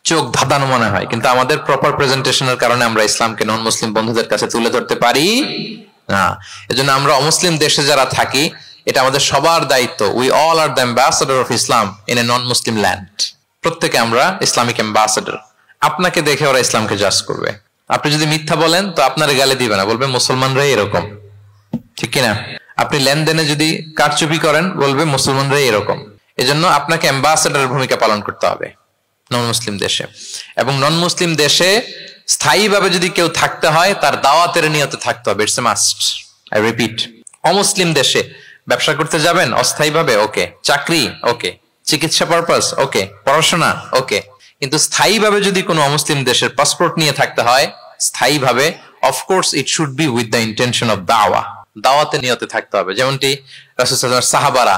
চোখ ধাঁধানো মনে হয়। কিন্তু আমাদের প্রপার প্রেজেন্টেশনের কারণে আমরা ইসলামকে নন মুসলিম বন্ধুদের কাছে তুলে ধরতে পারি না। এজন্য আমরা অমুসলিম দেশে যারা থাকি, এটা আমাদের সবার দায়িত্ব। We all are the ambassador of Islam in a non Muslim land. প্রত্যেকে আমরা ইসলামিক অ্যাম্বাসেডর। আপনাকে দেখে ওরা ইসলামকে জাজ করবে। আপনি যদি মিথ্যা বলেন তো আপনার গালে দিবে না, বলবে মুসলমানরাই এরকম, ঠিক কিনা? আপনি লেনদেনে যদি কারচুপি করেন, বলবে মুসলমানরাই এরকম। এজন্য আপনাকে অ্যাম্বাসেডরের ভূমিকা পালন করতে হবে নন মুসলিম দেশে। এবং নন মুসলিম দেশে স্থায়ীভাবে যদি কেউ থাকতে হয়, তার দাওয়াতের নিয়তে থাকতে হবে। It's a must, I repeat. অমুসলিম দেশে ব্যবসা করতে যাবেন অস্থায়ীভাবে, ওকে। চাকরি, ওকে। চিকিৎসা পারপাস, ওকে। পড়াশোনা, ওকে। কিন্তু স্থায়ীভাবে যদি কোনো অমুসলিম দেশের পাসপোর্ট নিয়ে থাকতে হয়, স্থায়ীভাবে, of course it should be with the intention of দাওয়া, দাওয়াতের নিয়তে থাকতে হবে। যেমনটি রাসূল সাল্লাল্লাহু আলাইহি ওয়াসাল্লামের সাহাবারা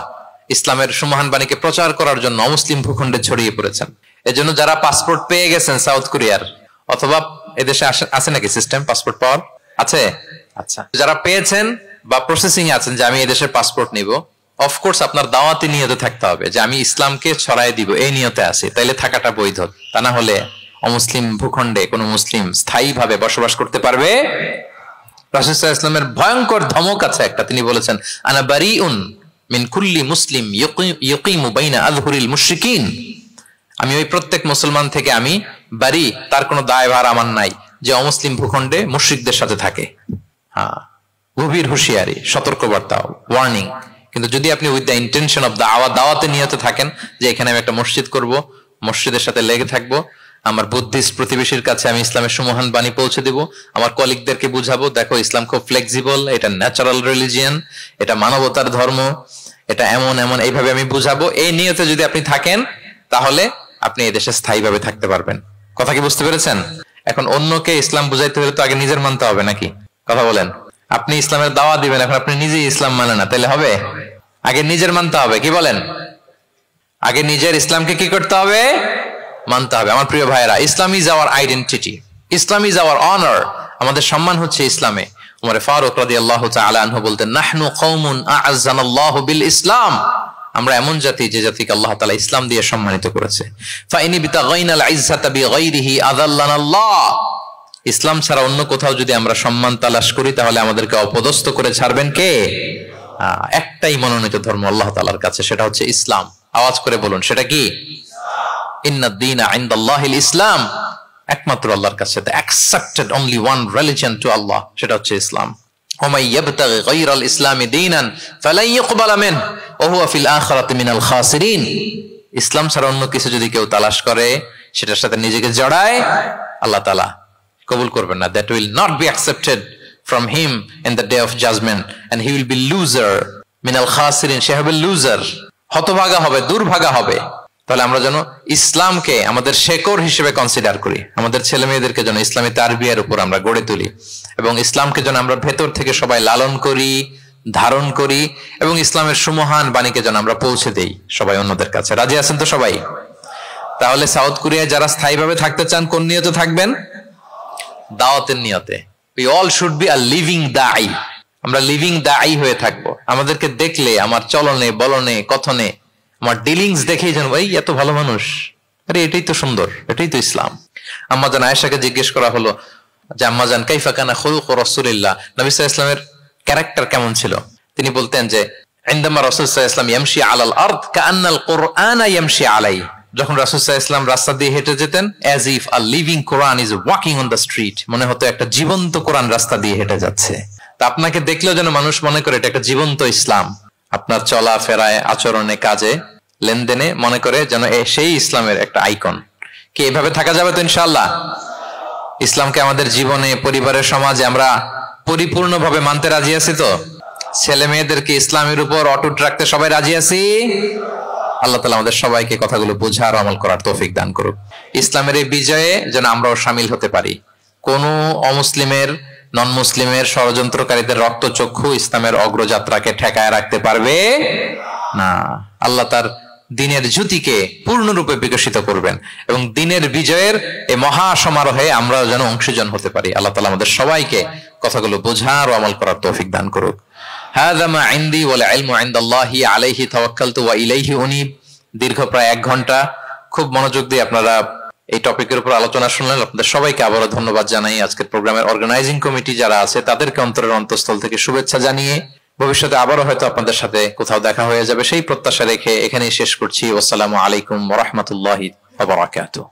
ইসলামের সুমহান বাণীকে প্রচার করার জন্য অমুসলিম ভূখণ্ডে ছড়িয়ে পড়েছেন। এজন্য যারা পাসপোর্ট পেয়ে গেছেন সাউথ কোরিয়ার, অথবা এদেশে আছে নাকি সিস্টেম পাসপোর্ট পাওয়ার? আছে? আচ্ছা, যারা পেয়েছেন বা প্রসেসিং এ আছেন যে আমি এদেশের পাসপোর্ট নিব, অফকোর্স আপনার দাওয়াতি নিয়তে থাকতে হবে যে আমি ইসলামকে ছড়াই দিব, এই নিয়তে আছি, তাইলে থাকাটা বৈধ। তা না হলে অমুসলিম ভূখণ্ডে কোনো মুসলিম স্থায়ীভাবে বসবাস করতে পারবে? রাসূল সাল্লাল্লাহু আলাইহি ওয়াসাল্লামের ভয়ঙ্কর ধমক আছে একটা, তিনি বলেছেন আনা বারিউন মিন কুল্লি মুসলিম ইয়ুকিমু বাইনা আযহুরিল মুশরিকিন। আমি ওই প্রত্যেক মুসলমান থেকে আমি বারি, তার কোনো দায়ভার আমার নাই যে অমুসলিম ভূখণ্ডে মুশরিকদের সাথে থাকে। হ্যাঁ, গভীর হুঁশিয়ারি, সতর্কবার্তা, ওয়ার্নিং। কিন্তু যদি আপনি উইথ দ্য ইন্টেনশন অফ দাওয়াতে নিয়তে থাকেন যে এখানে আমি একটা মসজিদ করব, মসজিদের সাথে লেগে থাকবো, আমার বুদ্ধিস্ট প্রতিবেশীর কাছে আমি ইসলামের সুমহান বাণী পৌঁছে দেব, আমার কলিগদেরকে বুঝাবো দেখো ইসলাম খুব ফ্লেক্সিবল, এটা ন্যাচারাল রিলিজিয়ান, এটা মানবতার ধর্ম, এটা এমন এমন, এইভাবে আমি বুঝাবো, এই নিয়তে যদি আপনি থাকেন তাহলে আপনি এই দেশে স্থায়ীভাবে থাকতে পারবেন। কথা কি বুঝতে পেরেছেন? এখন অন্যকে ইসলাম বুঝাইতে হলে তো আগে নিজের মানতে হবে নাকি? কথা বলেন। আপনি ইসলামের দাওয়া দিবেন, এখন আপনি নিজেই ইসলাম মানে না, তাহলে হবে? আগে নিজের মানতে হবে, কি বলেন? আগে নিজের ইসলামকে কি করতে হবে? মানতে হবে। আমার প্রিয় ভাইয়েরা, Islam is our identity, Islam is our honour. আমাদের সম্মান হচ্ছে ইসলামে। উমর ফারুক রাদিয়াল্লাহু তাআলা আনহু বলতেন, নাহনু কওমুন আ'আজ্জানাল্লাহু বিল ইসলাম। আমরা এমন জাতি যে জাতিকে আল্লাহ তাআলা ইসলাম দিয়ে সম্মানিত করেছে। ফাইনি বিতাগাইনাল ইজ্জাতা বিগাইরিহি আযাল্লানাল্লাহ। ইসলাম ছাড়া অন্য কোথাও যদি আমরা সম্মান তালাশ করি তাহলে আমাদেরকে অপদস্থ করে ছাড়বেন কে? একটাই মনোনীত ধর্ম আল্লাহ তাআলার কাছে, সেটা হচ্ছে ইসলাম। আওয়াজ করে বলুন, সেটা কি? ইন্নাদ দীনা ইনদাল্লাহিল ইসলাম। একমাত্র আল্লাহর কাছে, the accepted only one religion to Allah, সেটা হচ্ছে ইসলাম। ওমাই ইয়াবতাগি গায়রাল ইসলামি দীনান ফালান ইউকবালা মিনহু ওয়া হুয়া ফিল আখিরাতি মিনাল খাসিরিন। ইসলাম ছাড়া অন্য কিছু যদি কেউ তালাশ করে, সেটার সাথে নিজেকে জড়ায়, আল্লাহ তাআলা কবুল করবেন না। That will not be accepted from him in the day of judgment and he will be loser মিনাল খাসিরিন। সে হবে লুজার, হতভাগা হবে, দুর্ভাগা হবে। তাহলে আমরা যেন ইসলামকে আমাদের শেকড় হিসেবে কনসিডার করি, আমাদের ছেলে মেয়েদেরকে যেন ইসলামী তারবিয়ার উপর আমরা গড়ে তুলি, এবং ইসলামকে যেন আমরা ভেতর থেকে সবাই লালন করি, ধারণ করি, এবং ইসলামের সুমহান বাণীকে যেন আমরা পৌঁছে দেই সবাই অন্যদের কাছে। রাজি আছেন তো সবাই? তাহলে সাউথ কোরিয়ায় যারা স্থায়ীভাবে থাকতে চান, কোন নিয়তে থাকবেন? দাওয়াতের নিয়তে। We all should be a living da'i। আমরা লিভিং দাঈ হয়ে থাকবো। আমাদেরকে দেখলে, আমার চলনে বলনে কথনে, আমার ডিলিংস দেখেই যেন ভাই এত ভালো মানুষ, আরে এটাই তো সুন্দর, এটাই তো ইসলাম। আম্মাজান আয়েশাকে জিজ্ঞেস করা হলো যে আম্মাজান কাইফা কানা খুলুক রাসূলিল্লাহ, নবী সাল্লাল্লাহু আলাইহি ওয়াসাল্লামের ক্যারেক্টার কেমন ছিল? তিনি বলতেন যে ইনদামা রাসূল সাল্লাল্লাহু আলাইহি ওয়াসাল্লাম ইয়ামশি আলাল আরদ কাআন্নাল কুরআনা ইয়ামশি আলাইহি। যখন রাসূল সাল্লাল্লাহু আলাইহি ওয়াসাল্লাম রাস্তা দিয়ে হেঁটে যেতেন, as if a living Quran is walking on the street, মনে হতো একটা জীবন্ত কোরআন রাস্তা দিয়ে হেঁটে যাচ্ছে। তা আপনাকে দেখলেও যেন মানুষ মনে করে এটা একটা জীবন্ত ইসলাম। আপনার চলা ফেরায়, আচরণে, কাজে, লেনদেনে মনে করে যেন সেই ইসলামের একটা আইকন। কি এভাবে থাকা যাবে তো ইনশাআল্লাহ? ইসলামকে আমাদের জীবনে, পরিবারের, সমাজে আমরা পরিপূর্ণভাবে মানতে রাজি আছি তো? ছেলে মেয়েদেরকে ইসলামের উপর অটুট রাখতে সবাই রাজি আছি? আল্লাহ তাআলা আমাদের সবাইকে কথাগুলো বোঝার, আমল করার তৌফিক দান করুক। ইসলামের এই বিজয়ে যেন আমরাও শামিল হতে পারি। কোন অমুসলিমের, নন মুসলিমের, ষড়যন্ত্রকারীদের রক্তচক্ষু ইসলামের অগ্রযাত্রাকে ঠেকায় রাখতে পারবে না। আল্লাহ তার দিনের জ্যোতিকে পূর্ণরূপে বিকশিত করবেন, এবং দিনের বিজয়ের এই মহা সমারোহে আমরা যেন অংশীজন হতে পারি। আল্লাহ তাআলা আমাদের সবাইকে কথাগুলো বোঝার ও আমল করার তৌফিক দান করুক। হাযা মা ইনদি ওয়াল ইলমু ইনদাল্লাহি আলাইহি তাওয়াক্কালতু ওয়া ইলাইহি উনীব। দীর্ঘ প্রায় 1 ঘন্টা খুব মনোযোগ দিয়ে আপনারা এই টপিকের উপর আলোচনা শুনলেন। আপনাদের সবাইকে আবারও ধন্যবাদ জানাই। আজকের প্রোগ্রামের অর্গানাইজিং কমিটি যারা আছে তাদেরকে অন্তরের অন্তঃস্থল থেকে শুভেচ্ছা জানিয়ে ভবিষ্যতে আবারও হয়তো আপনাদের সাথে কোথাও দেখা হয়ে যাবে সেই প্রত্যাশা রেখে এখানেই শেষ করছি। আসসালামু আলাইকুম ওয়া রাহমাতুল্লাহি ওয়া বারাকাতুহু।